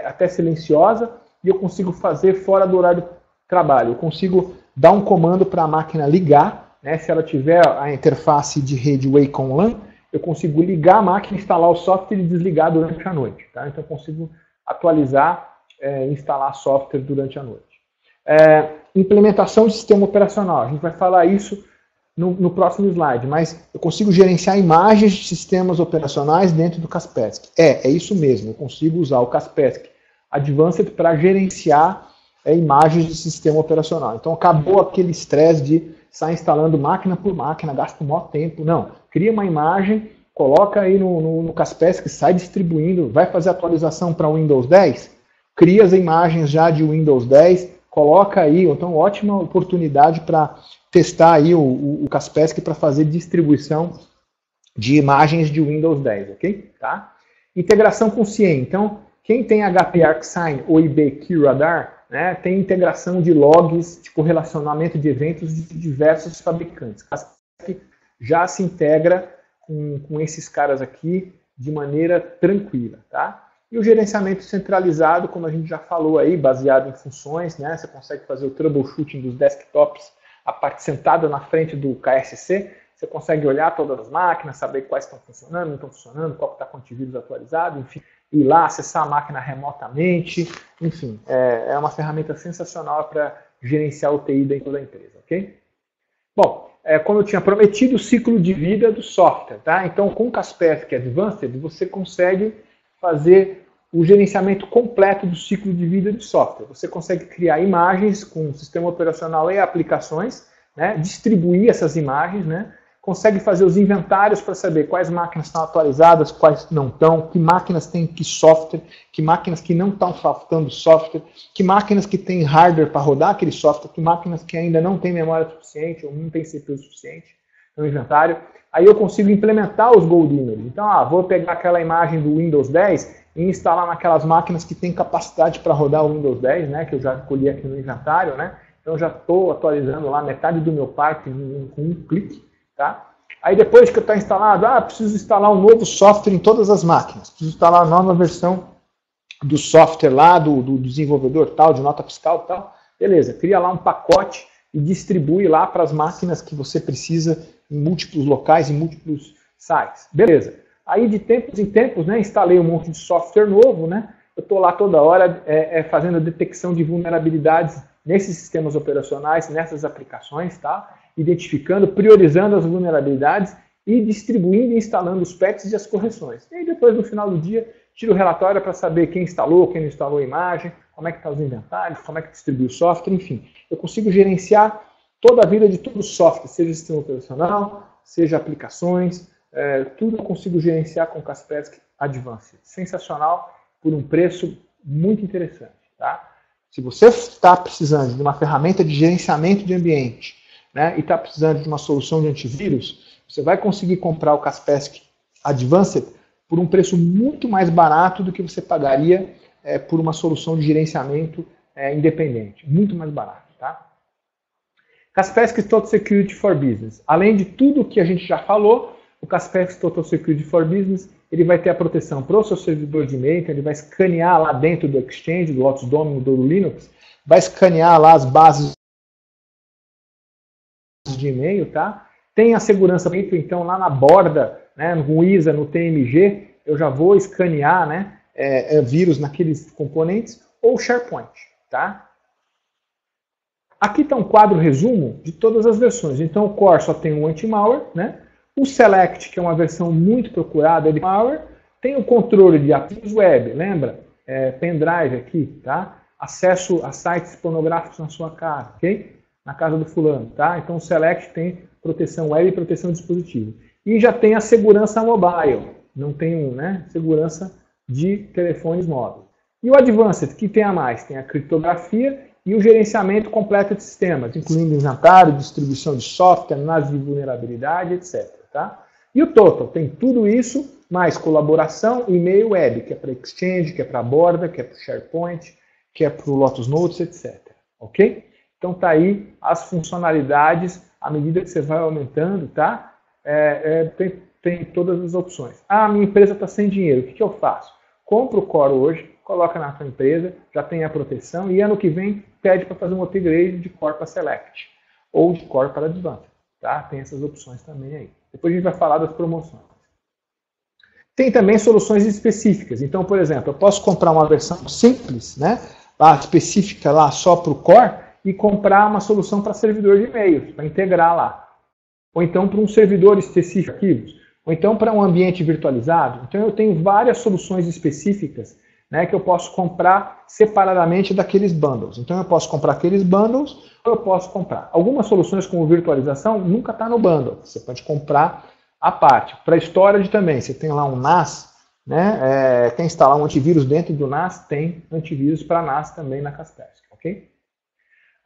Speaker 1: até silenciosa e eu consigo fazer fora do horário de trabalho. Eu consigo dar um comando para a máquina ligar, né? Se ela tiver a interface de rede Wacom LAN, eu consigo ligar a máquina, instalar o software e desligar durante a noite. Tá? Então eu consigo atualizar e instalar software durante a noite. Implementação de sistema operacional. A gente vai falar isso no próximo slide, mas eu consigo gerenciar imagens de sistemas operacionais dentro do Kaspersky. É isso mesmo, eu consigo usar o Kaspersky Advanced para gerenciar imagens de sistema operacional. Então acabou aquele estresse de sair instalando máquina por máquina, gasta um maior tempo. Não, cria uma imagem, coloca aí no Kaspersky, sai distribuindo, vai fazer atualização para o Windows 10, cria as imagens já de Windows 10, coloca aí, então ótima oportunidade para testar aí o Kaspersky para fazer distribuição de imagens de Windows 10, ok? Tá? Integração com CIEM. Então, quem tem HP ArcSign ou eBay QRadar, né, tem integração de logs, tipo relacionamento de eventos de diversos fabricantes. Kaspersky já se integra com esses caras aqui de maneira tranquila, tá? E o gerenciamento centralizado, como a gente já falou aí, baseado em funções, né? Você consegue fazer o troubleshooting dos desktops, a parte sentada na frente do KSC, você consegue olhar todas as máquinas, saber quais estão funcionando, não estão funcionando, qual está com o antivírus atualizado, enfim, ir lá, acessar a máquina remotamente, enfim, é uma ferramenta sensacional para gerenciar o TI dentro da empresa, ok? Bom, como eu tinha prometido, o ciclo de vida do software, tá? Então, com o Kaspersky Advanced, você consegue fazer o gerenciamento completo do ciclo de vida do software. Você consegue criar imagens com o sistema operacional e aplicações, né? Distribuir essas imagens, né? consegue fazer os inventários para saber quais máquinas estão atualizadas, quais não estão, que máquinas têm que software, que máquinas que não estão faltando software, que máquinas que têm hardware para rodar aquele software, que máquinas que ainda não têm memória suficiente ou não têm CPU suficiente no inventário. Aí eu consigo implementar os Gold Images. Então, vou pegar aquela imagem do Windows 10 e instalar naquelas máquinas que têm capacidade para rodar o Windows 10, né, que eu já escolhi aqui no inventário, né? Então, já estou atualizando lá metade do meu parque com um clique. Tá? Aí depois que está instalado, preciso instalar um novo software em todas as máquinas, preciso instalar a nova versão do software lá, do desenvolvedor tal, de nota fiscal tal, beleza, cria lá um pacote e distribui lá para as máquinas que você precisa em múltiplos locais, em múltiplos sites, beleza. Aí de tempos em tempos, né, instalei um monte de software novo, né, eu estou lá toda hora fazendo a detecção de vulnerabilidades nesses sistemas operacionais, nessas aplicações, tá? Identificando, priorizando as vulnerabilidades e distribuindo e instalando os patches e as correções. E aí depois, no final do dia, tiro o relatório para saber quem instalou, quem não instalou a imagem, como é que estão os inventários, como é que distribui o software, enfim. Eu consigo gerenciar toda a vida de todo o software, seja sistema operacional, seja aplicações, tudo eu consigo gerenciar com o Kaspersky Advanced. Sensacional, por um preço muito interessante. Tá? Se você está precisando de uma ferramenta de gerenciamento de ambiente, né, e está precisando de uma solução de antivírus, você vai conseguir comprar o Kaspersky Advanced por um preço muito mais barato do que você pagaria por uma solução de gerenciamento independente. Muito mais barato. Tá? Kaspersky Total Security for Business. Além de tudo que a gente já falou, o Kaspersky Total Security for Business ele vai ter a proteção para o seu servidor de e-mail, então ele vai escanear lá dentro do Exchange, do Lotus Domino, do Linux, vai escanear lá as bases de e-mail, tá? Tem a segurança, então lá na borda, né, no ISA, no TMG, eu já vou escanear, né, vírus naqueles componentes, ou SharePoint, tá? Aqui está um quadro resumo de todas as versões. Então o Core só tem um anti-malware, né? O Select, que é uma versão muito procurada de malware, tem o controle de arquivos web, lembra? Pendrive aqui, tá? Acesso a sites pornográficos na sua casa, ok? Na casa do fulano, tá? Então o Select tem proteção web e proteção de dispositivo. E já tem a segurança mobile, não tem, né, segurança de telefones móveis. E o Advanced, que tem a mais? Tem a criptografia e o gerenciamento completo de sistemas, incluindo inventário, distribuição de software, análise de vulnerabilidade, etc. Tá? E o Total tem tudo isso, mais colaboração, e-mail, web, que é para Exchange, que é para a Borda, que é para o SharePoint, que é para o Lotus Notes, etc. Ok? Então tá aí as funcionalidades, à medida que você vai aumentando, tá? Tem todas as opções. Minha empresa está sem dinheiro, o que eu faço? Compra o Core hoje, coloca na sua empresa, já tem a proteção, e ano que vem pede para fazer um upgrade de Core para Select, ou de Core para Advanced. Tá? Tem essas opções também aí. Depois a gente vai falar das promoções. Tem também soluções específicas. Então, por exemplo, eu posso comprar uma versão simples, né, lá, específica lá só para o Core, e comprar uma solução para servidor de e-mails, para integrar lá. Ou então para um servidor específico de arquivos. Ou então para um ambiente virtualizado. Então eu tenho várias soluções específicas, né, que eu posso comprar separadamente daqueles bundles. Então eu posso comprar aqueles bundles, ou eu posso comprar. Algumas soluções como virtualização nunca está no bundle. Você pode comprar à parte. Para storage também, você tem lá um NAS, né, quer instalar um antivírus dentro do NAS, tem antivírus para NAS também na Kaspersky, ok?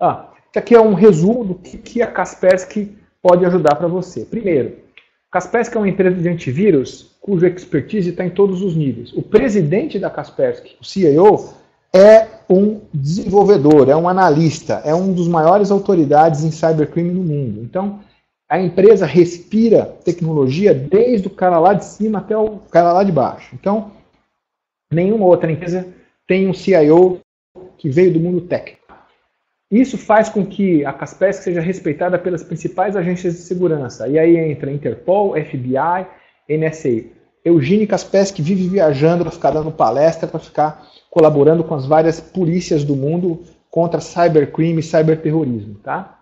Speaker 1: Isso aqui é um resumo do que a Kaspersky pode ajudar para você. Primeiro, Kaspersky é uma empresa de antivírus cuja expertise está em todos os níveis. O presidente da Kaspersky, o CIO, é um desenvolvedor, é um analista, é um dos maiores autoridades em cybercrime no mundo. Então, a empresa respira tecnologia desde o cara lá de cima até o cara lá de baixo. Então, nenhuma outra empresa tem um CIO que veio do mundo técnico. Isso faz com que a Kaspersky seja respeitada pelas principais agências de segurança. E aí entra Interpol, FBI, NSA. Eugênio Kaspersky vive viajando para ficar dando palestra, para ficar colaborando com as várias polícias do mundo contra cybercrime e cyberterrorismo. Tá?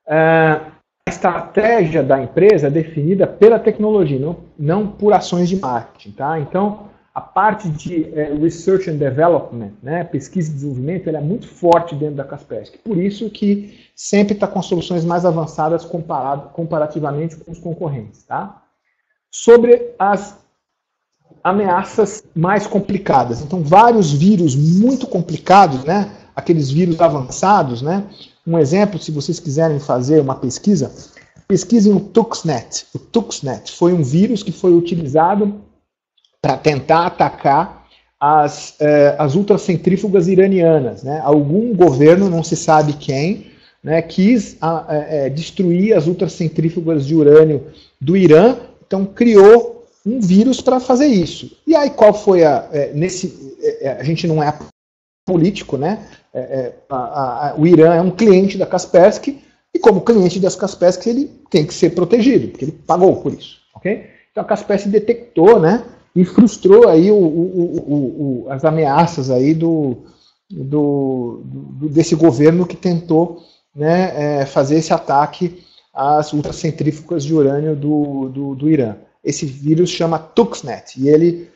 Speaker 1: A estratégia da empresa é definida pela tecnologia, não por ações de marketing. Tá? Então, a parte de Research and Development, né, pesquisa e desenvolvimento, ela é muito forte dentro da Kaspersky. Por isso que sempre está com soluções mais avançadas comparativamente com os concorrentes. Tá? Sobre as ameaças mais complicadas. Então, vários vírus muito complicados, né, aqueles vírus avançados. Né, um exemplo, se vocês quiserem fazer uma pesquisa, pesquisem o Stuxnet. O Stuxnet foi um vírus que foi utilizado para tentar atacar as ultracentrífugas iranianas. Né? Algum governo, não se sabe quem, né, quis destruir as ultracentrífugas de urânio do Irã, então criou um vírus para fazer isso. E aí qual foi a gente não é político, né? O Irã é um cliente da Kaspersky, e como cliente das Kaspersky ele tem que ser protegido, porque ele pagou por isso. Okay? Então a Kaspersky detectou, né, e frustrou aí as ameaças aí desse governo que tentou, né, fazer esse ataque às ultracentrífugas de urânio do Irã. Esse vírus chama Stuxnet, e ele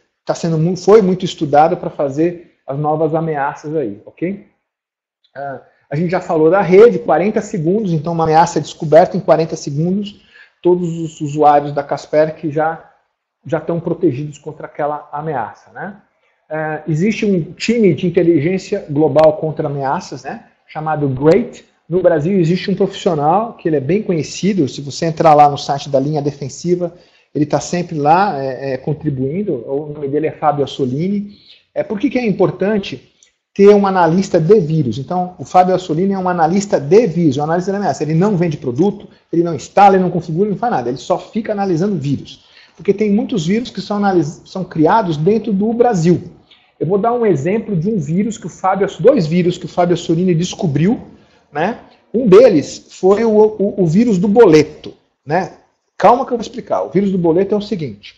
Speaker 1: foi muito estudado para fazer as novas ameaças aí, ok? A gente já falou da rede, 40 segundos, então uma ameaça descoberta em 40 segundos, todos os usuários da Kaspersky já estão protegidos contra aquela ameaça. Né? Existe um time de inteligência global contra ameaças, né, chamado GREAT. No Brasil existe um profissional, que ele é bem conhecido, se você entrar lá no site da linha defensiva, ele está sempre lá contribuindo, o nome dele é Fábio Assolini. Por que é importante ter um analista de vírus? Então, o Fábio Assolini é um analista de vírus, um analista de ameaça. Ele não vende produto, ele não instala, ele não configura, ele não faz nada, ele só fica analisando vírus. Porque tem muitos vírus que são criados dentro do Brasil. Eu vou dar um exemplo de dois vírus que o Fábio Assolini descobriu, né? Um deles foi o vírus do boleto, né? Calma que eu vou explicar. O vírus do boleto é o seguinte.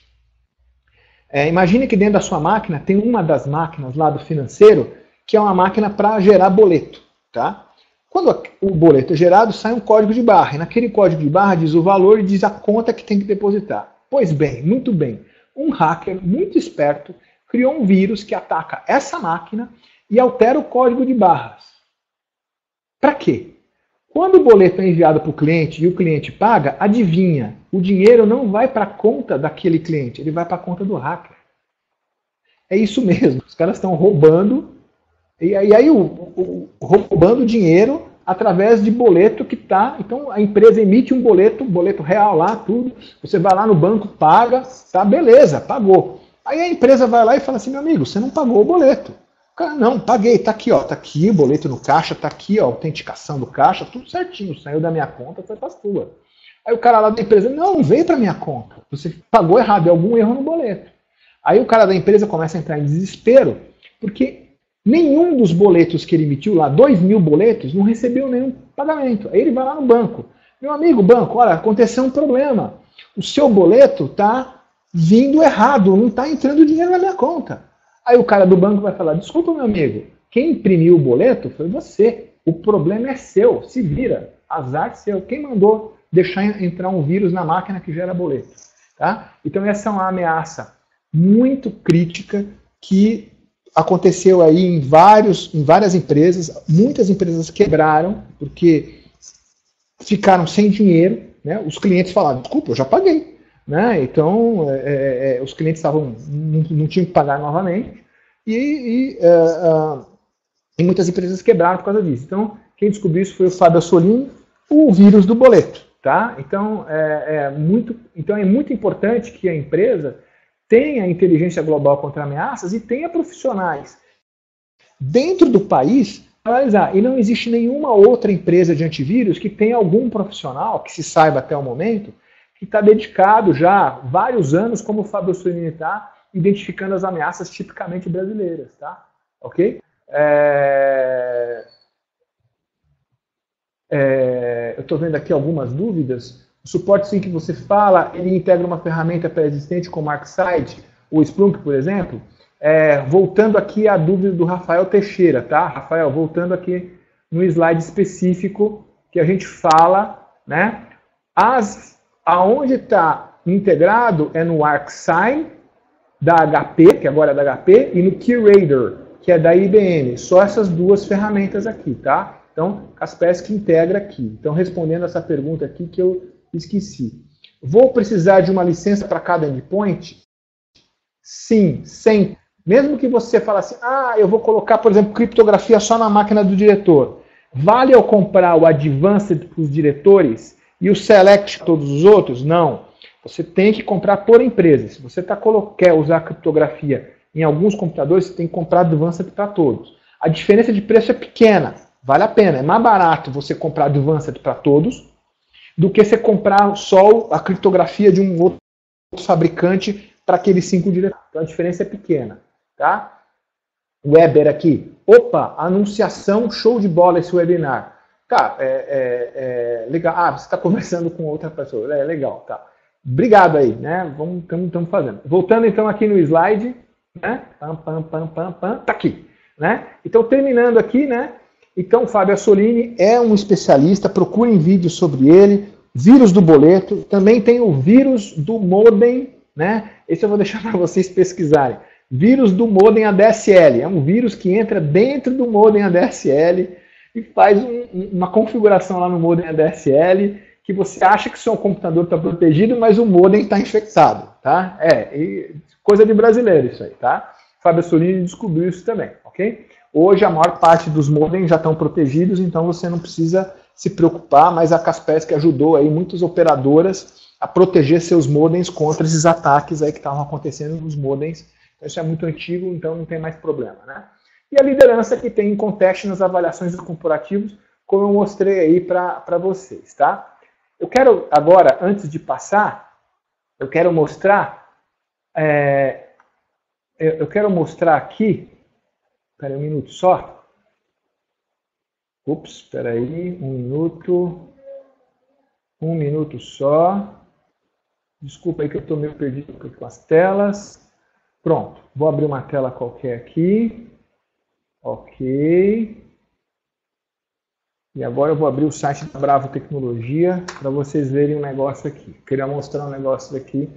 Speaker 1: Imagine que dentro da sua máquina tem uma das máquinas lá do financeiro que é uma máquina para gerar boleto. Tá? Quando o boleto é gerado, sai um código de barra. E naquele código de barra diz o valor e diz a conta que tem que depositar. Pois bem, muito bem. Um hacker muito esperto criou um vírus que ataca essa máquina e altera o código de barras. Para quê? Quando o boleto é enviado para o cliente e o cliente paga, adivinha, o dinheiro não vai para a conta daquele cliente, ele vai para a conta do hacker. É isso mesmo, os caras estão roubando, e aí roubando dinheiro através de boleto que está. Então a empresa emite um boleto real lá, tudo, você vai lá no banco, paga, tá, beleza, pagou. Aí a empresa vai lá e fala assim, meu amigo, você não pagou o boleto. Cara, não, paguei, tá aqui, ó, tá aqui o boleto no caixa, tá aqui, ó, a autenticação do caixa, tudo certinho, saiu da minha conta, foi pra sua. Aí o cara lá da empresa, não veio pra minha conta, você pagou errado, é algum erro no boleto. Aí o cara da empresa começa a entrar em desespero, porque nenhum dos boletos que ele emitiu lá, 2.000 boletos, não recebeu nenhum pagamento. Aí ele vai lá no banco, meu amigo banco, olha, aconteceu um problema, o seu boleto tá vindo errado, não tá entrando dinheiro na minha conta. Aí o cara do banco vai falar, desculpa meu amigo, quem imprimiu o boleto foi você, o problema é seu, se vira, azar seu, quem mandou deixar entrar um vírus na máquina que gera boleto? Tá? Então essa é uma ameaça muito crítica que aconteceu aí em várias empresas, muitas empresas quebraram porque ficaram sem dinheiro, né? Os clientes falaram, desculpa, eu já paguei. Né? Então, os clientes não tinham que pagar novamente e muitas empresas quebraram por causa disso. Então, quem descobriu isso foi o Fábio Assolini, o vírus do boleto. Tá? Então, é muito importante que a empresa tenha inteligência global contra ameaças e tenha profissionais dentro do país para analisar. E não existe nenhuma outra empresa de antivírus que tenha algum profissional, que se saiba até o momento, que está dedicado já há vários anos, como o Fábio Assolini está, identificando as ameaças tipicamente brasileiras. Tá? Ok? Eu estou vendo aqui algumas dúvidas. O suporte sim que você fala, ele integra uma ferramenta pré-existente como ArcSight, ou Splunk, por exemplo. Voltando aqui à dúvida do Rafael Teixeira, tá? Rafael, voltando aqui no slide específico que a gente fala, né? Aonde está integrado é no ArcSight, da HP, que agora é da HP, e no Curator, que é da IBM. Só essas duas ferramentas aqui, tá? Então, Kaspersky integra aqui. Então, respondendo essa pergunta aqui que eu esqueci. Vou precisar de uma licença para cada endpoint? Sim, sempre. Mesmo que você fale assim, eu vou colocar, por exemplo, criptografia só na máquina do diretor. Vale eu comprar o Advanced para os diretores e o Select para todos os outros? Não. Você tem que comprar por empresa. Se você quer usar criptografia em alguns computadores, você tem que comprar Advanced para todos. A diferença de preço é pequena. Vale a pena. É mais barato você comprar Advanced para todos do que você comprar só a criptografia de um outro fabricante para aqueles 5 diretores. Então a diferença é pequena. Tá? Weber aqui. Opa, anunciação, show de bola esse webinar. Tá, legal. Você está conversando com outra pessoa. É legal, tá. Obrigado aí, né? Estamos fazendo. Voltando então aqui no slide, né? Tá aqui, né? Então terminando aqui, né? Então Fábio Assolini é um especialista, procurem vídeos sobre ele. Vírus do boleto, também tem o vírus do modem, né? Esse eu vou deixar para vocês pesquisarem. Vírus do modem ADSL. É um vírus que entra dentro do modem ADSL e faz uma configuração lá no modem ADSL que você acha que seu computador está protegido, mas o modem está infectado. Tá? Coisa de brasileiro isso aí. Tá? Fábio Assolini descobriu isso também. Okay? Hoje a maior parte dos modems já estão protegidos, então você não precisa se preocupar, mas a Kaspersky ajudou aí muitas operadoras a proteger seus modems contra esses ataques aí que estavam acontecendo nos modems. Isso é muito antigo, então não tem mais problema, né? E a liderança que tem em contexto nas avaliações dos corporativos, como eu mostrei aí para vocês, tá? Eu quero agora, antes de passar, eu quero mostrar aqui, espera um minuto só. Ups, espera aí, um minuto só. Desculpa aí que eu estou meio perdido com as telas. Pronto, vou abrir uma tela qualquer aqui. Ok. E agora eu vou abrir o site da Bravo Tecnologia para vocês verem um negócio aqui. Queria mostrar um negócio aqui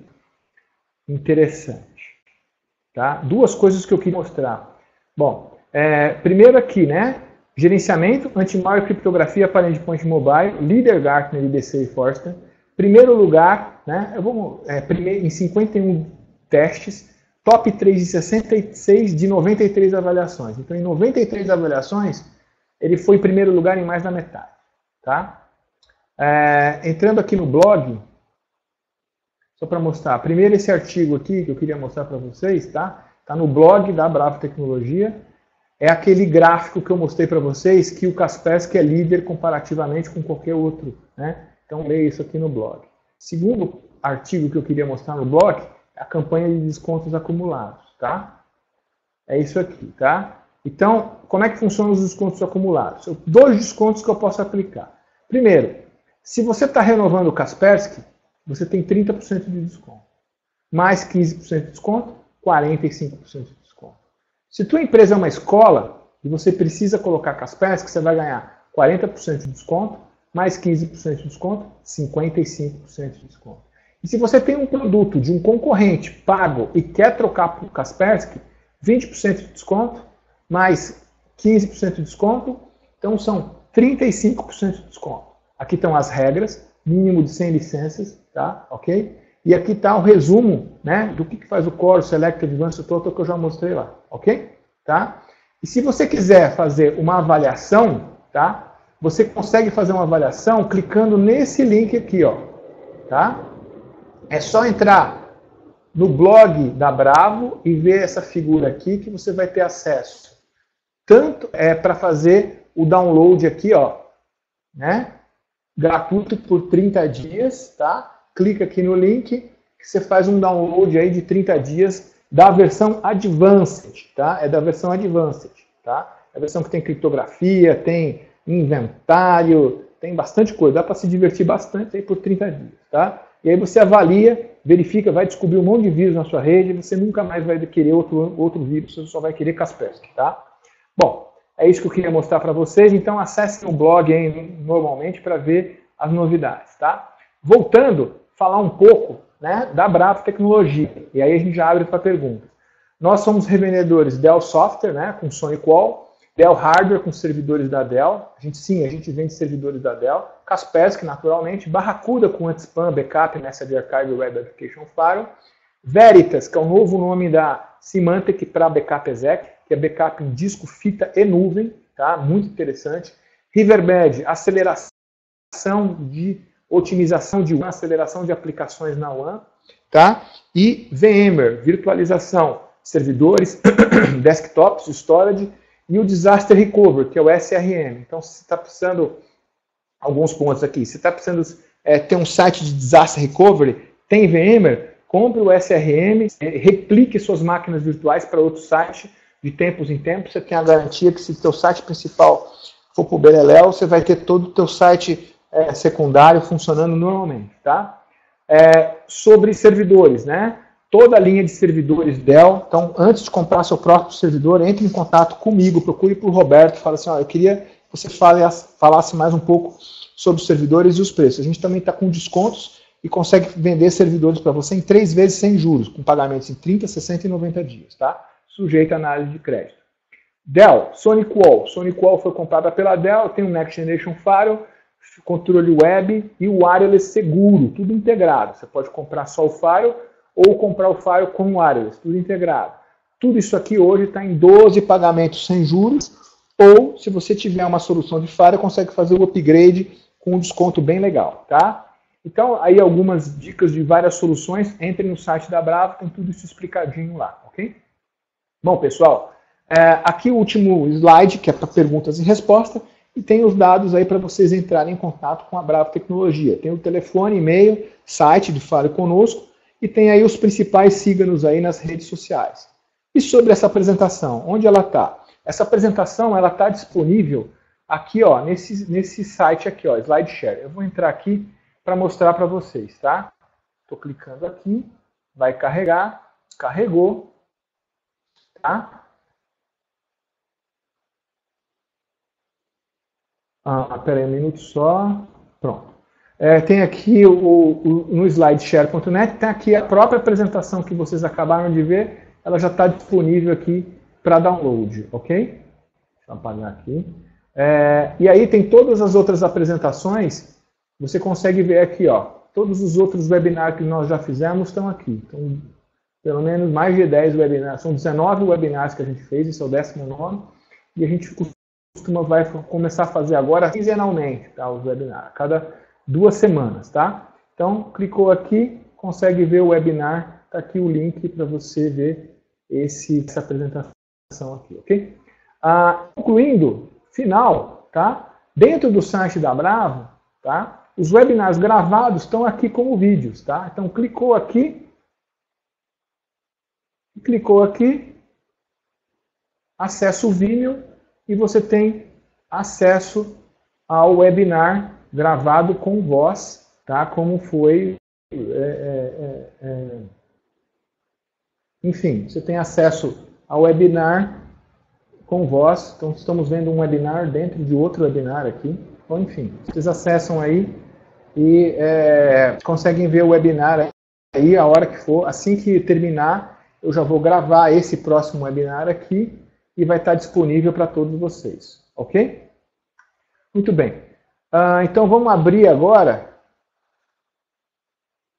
Speaker 1: interessante. Tá? Duas coisas que eu queria mostrar. Bom, primeiro aqui, né? Gerenciamento, anti-malware, criptografia para endpoint mobile, líder Gartner, IDC e Forrester. Primeiro lugar, né? Em 51 testes. Top 3 de 66 de 93 avaliações. Então, em 93 avaliações, ele foi em primeiro lugar em mais da metade. Tá? Entrando aqui no blog, só para mostrar. Primeiro esse artigo aqui que eu queria mostrar para vocês. Tá no blog da Bravo Tecnologia. É aquele gráfico que eu mostrei para vocês que o Kaspersky é líder comparativamente com qualquer outro. Né? Então, leia isso aqui no blog. Segundo artigo que eu queria mostrar no blog, a campanha de descontos acumulados, tá? É isso aqui, tá? Então, como é que funcionam os descontos acumulados? Dois descontos que eu posso aplicar. Primeiro, se você está renovando o Kaspersky, você tem 30% de desconto. Mais 15% de desconto, 45% de desconto. Se tua empresa é uma escola e você precisa colocar Kaspersky, você vai ganhar 40% de desconto, mais 15% de desconto, 55% de desconto. E se você tem um produto de um concorrente pago e quer trocar para o Kaspersky, 20% de desconto, mais 15% de desconto, então são 35% de desconto. Aqui estão as regras, mínimo de 100 licenças, tá? Ok? E aqui está o resumo, né, do que faz o Core, Select, Advanced Total, que eu já mostrei lá, ok? Tá? E se você quiser fazer uma avaliação, tá? Você consegue fazer uma avaliação clicando nesse link aqui, ó, tá? É só entrar no blog da Bravo e ver essa figura aqui que você vai ter acesso. Tanto para fazer o download aqui, ó, né? Gratuito por 30 dias, tá? Clica aqui no link que você faz um download aí de 30 dias da versão Advanced, tá? É da versão Advanced, tá? É a versão que tem criptografia, tem inventário, tem bastante coisa. Dá para se divertir bastante aí por 30 dias, tá? E aí você avalia, verifica, vai descobrir um monte de vírus na sua rede, você nunca mais vai querer outro vírus, você só vai querer Kaspersky, tá? Bom, é isso que eu queria mostrar para vocês, então acessem o blog aí normalmente para ver as novidades, tá? Voltando, falar um pouco né, da Bravo Tecnologia. E aí a gente já abre para perguntas. Nós somos revendedores Dell Software, né, com SonicWall, Dell Hardware com servidores da Dell. A gente vende servidores da Dell. Kaspersky, naturalmente. Barracuda com Antispam, Backup, Message Archive e Web Application Firewall. Veritas, que é o novo nome da Symantec para Backup Exec, que é backup em disco, fita e nuvem, tá? Muito interessante. Riverbed, aceleração de otimização de WAN, aceleração de aplicações na WAN, tá? E VMware, virtualização, servidores, desktops, storage, e o Disaster Recovery, que é o SRM. Então, se você está precisando, alguns pontos aqui, se está precisando ter um site de Disaster Recovery, tem VMware, compre o SRM, replique suas máquinas virtuais para outro site de tempos em tempos. Você tem a garantia que se o seu site principal for para o Beleléu, você vai ter todo o teu site secundário funcionando normalmente. Tá? Sobre servidores, né? Toda a linha de servidores Dell. Então, antes de comprar seu próprio servidor, entre em contato comigo, procure por Roberto, fala assim, eu queria que você falasse mais um pouco sobre os servidores e os preços. A gente também está com descontos e consegue vender servidores para você em 3 vezes sem juros, com pagamentos em 30, 60 e 90 dias, tá? Sujeito à análise de crédito. Dell, SonicWall. SonicWall foi comprada pela Dell, tem um Next Generation Firewall, controle web e o wireless seguro, tudo integrado. Você pode comprar só o Firewall ou comprar o Firewall com o wireless, tudo integrado. Tudo isso aqui hoje está em 12 pagamentos sem juros, ou se você tiver uma solução de Firewall, consegue fazer o upgrade com um desconto bem legal, tá? Então, aí algumas dicas de várias soluções, entre no site da Bravo, tem tudo isso explicadinho lá, ok? Bom, pessoal, aqui o último slide, que é para perguntas e respostas, e tem os dados aí para vocês entrarem em contato com a Bravo Tecnologia. Tem o telefone, e-mail, site de Fale Conosco, e tem aí os principais siga-nos aí nas redes sociais. E sobre essa apresentação, onde ela está? Essa apresentação ela está disponível aqui, ó, nesse site aqui, ó, SlideShare. Eu vou entrar aqui para mostrar para vocês, tá? Estou clicando aqui, vai carregar, carregou, tá? Espera aí um minuto só, pronto. Tem aqui no slideshare.net, tem aqui a própria apresentação que vocês acabaram de ver, ela já está disponível aqui para download, ok? Deixa eu apagar aqui. E aí tem todas as outras apresentações, você consegue ver aqui, ó, todos os outros webinars que nós já fizemos estão aqui. Então, pelo menos mais de 10 webinars, são 19 webinars que a gente fez, esse é o 19º, e a gente vai começar a fazer agora quinzenalmente, tá, os webinars, a cada 2 semanas, tá? Então, clicou aqui, consegue ver o webinar, tá aqui o link para você ver essa apresentação aqui, ok? Concluindo, final, tá? Dentro do site da Bravo, tá? Os webinars gravados estão aqui como vídeos, tá? Então, clicou aqui, acessa o Vimeo e você tem acesso ao webinar gravado com voz, tá? Como foi... Enfim, você tem acesso ao webinar com voz. Então, estamos vendo um webinar dentro de outro webinar aqui. Então, enfim, vocês acessam aí e conseguem ver o webinar aí a hora que for. Assim que terminar, eu já vou gravar esse próximo webinar aqui e vai estar disponível para todos vocês. Ok? Muito bem. Então, vamos abrir agora.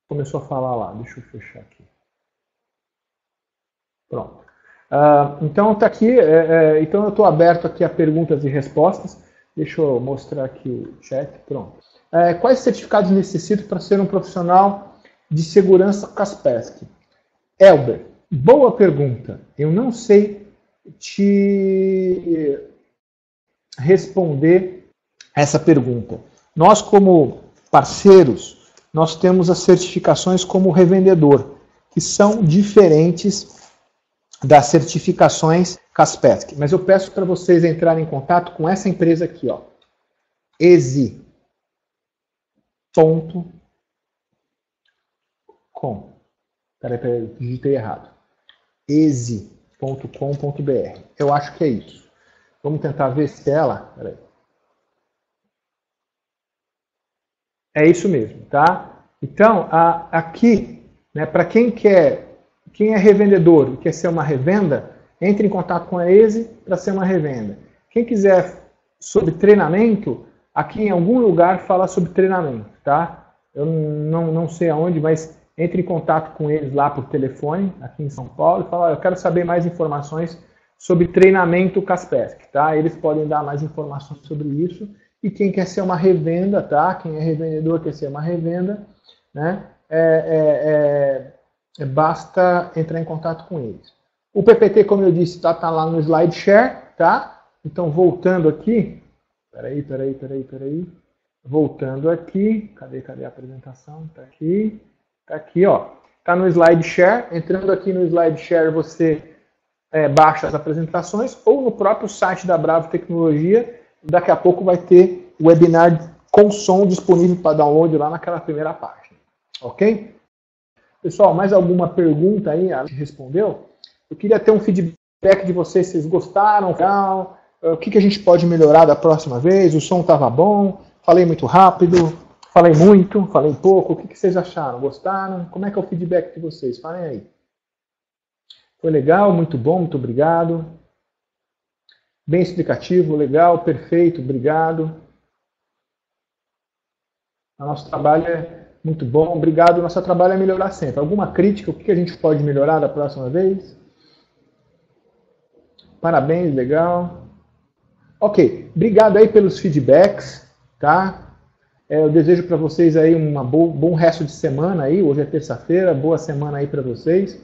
Speaker 1: Começou a falar lá. Deixa eu fechar aqui. Pronto. Então, está aqui. Então, eu estou aberto aqui a perguntas e respostas. Deixa eu mostrar aqui o chat. Pronto. Quais certificados necessito para ser um profissional de segurança Kaspersky? Elber, boa pergunta. Eu não sei te responder essa pergunta. Nós, como parceiros, nós temos as certificações como revendedor, que são diferentes das certificações Kaspersky. Mas eu peço para vocês entrarem em contato com essa empresa aqui, ó, easy.com. Peraí, digitei errado. easy.com.br. Eu acho que é isso. Vamos tentar ver se ela... Peraí. É isso mesmo, tá? Então, aqui Né? Para quem é revendedor e quer ser uma revenda, entre em contato com a EASY para ser uma revenda. Quem quiser sobre treinamento, aqui em algum lugar fala sobre treinamento, tá? Eu não sei aonde, mas entre em contato com eles lá por telefone, aqui em São Paulo, e fala, eu quero saber mais informações sobre treinamento Kaspersky, tá? Eles podem dar mais informações sobre isso. E quem quer ser uma revenda, tá? Quem é revendedor quer ser uma revenda, né? Basta entrar em contato com eles. O PPT, como eu disse, tá lá no SlideShare, tá? Então, voltando aqui, peraí. Voltando aqui, cadê a apresentação? Tá aqui, ó. Tá no SlideShare. Entrando aqui no SlideShare, você baixa as apresentações, ou no próprio site da Bravo Tecnologia. Daqui a pouco vai ter o webinar com som disponível para download lá naquela primeira página. Ok? Pessoal, mais alguma pergunta aí? A gente respondeu? Eu queria ter um feedback de vocês, vocês gostaram? Legal? O que a gente pode melhorar da próxima vez? O som estava bom? Falei muito rápido? Falei muito? Falei pouco? O que vocês acharam? Gostaram? Como é que é o feedback de vocês? Falem aí. Foi legal? Muito bom? Muito obrigado. Bem explicativo, legal, perfeito, obrigado. O nosso trabalho é muito bom, obrigado. O nosso trabalho é melhorar sempre. Alguma crítica? O que a gente pode melhorar da próxima vez? Parabéns, legal. Ok, obrigado aí pelos feedbacks, tá? Eu desejo para vocês aí bom resto de semana aí. Hoje é terça-feira, boa semana aí para vocês.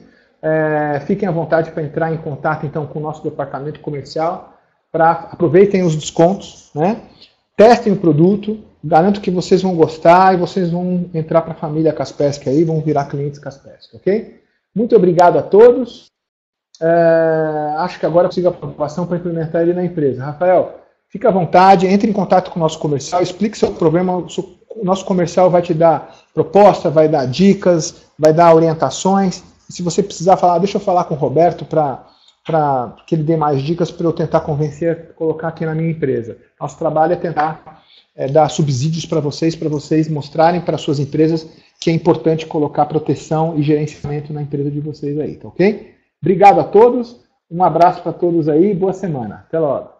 Speaker 1: Fiquem à vontade para entrar em contato então com o nosso departamento comercial. Aproveitem os descontos, né? Testem o produto, garanto que vocês vão gostar e vocês vão entrar para a família Kaspersky aí, vão virar clientes Kaspersky, ok? Muito obrigado a todos. Acho que agora eu consigo a aprovação para implementar ele na empresa. Rafael, fica à vontade, entre em contato com o nosso comercial, explique seu problema, o nosso comercial vai te dar proposta, vai dar dicas, vai dar orientações. E se você precisar falar, deixa eu falar com o Roberto para que ele dê mais dicas para eu tentar convencer, colocar aqui na minha empresa. Nosso trabalho é tentar dar subsídios para vocês mostrarem para suas empresas que é importante colocar proteção e gerenciamento na empresa de vocês aí, tá ok? Obrigado a todos, um abraço para todos aí, boa semana. Até logo.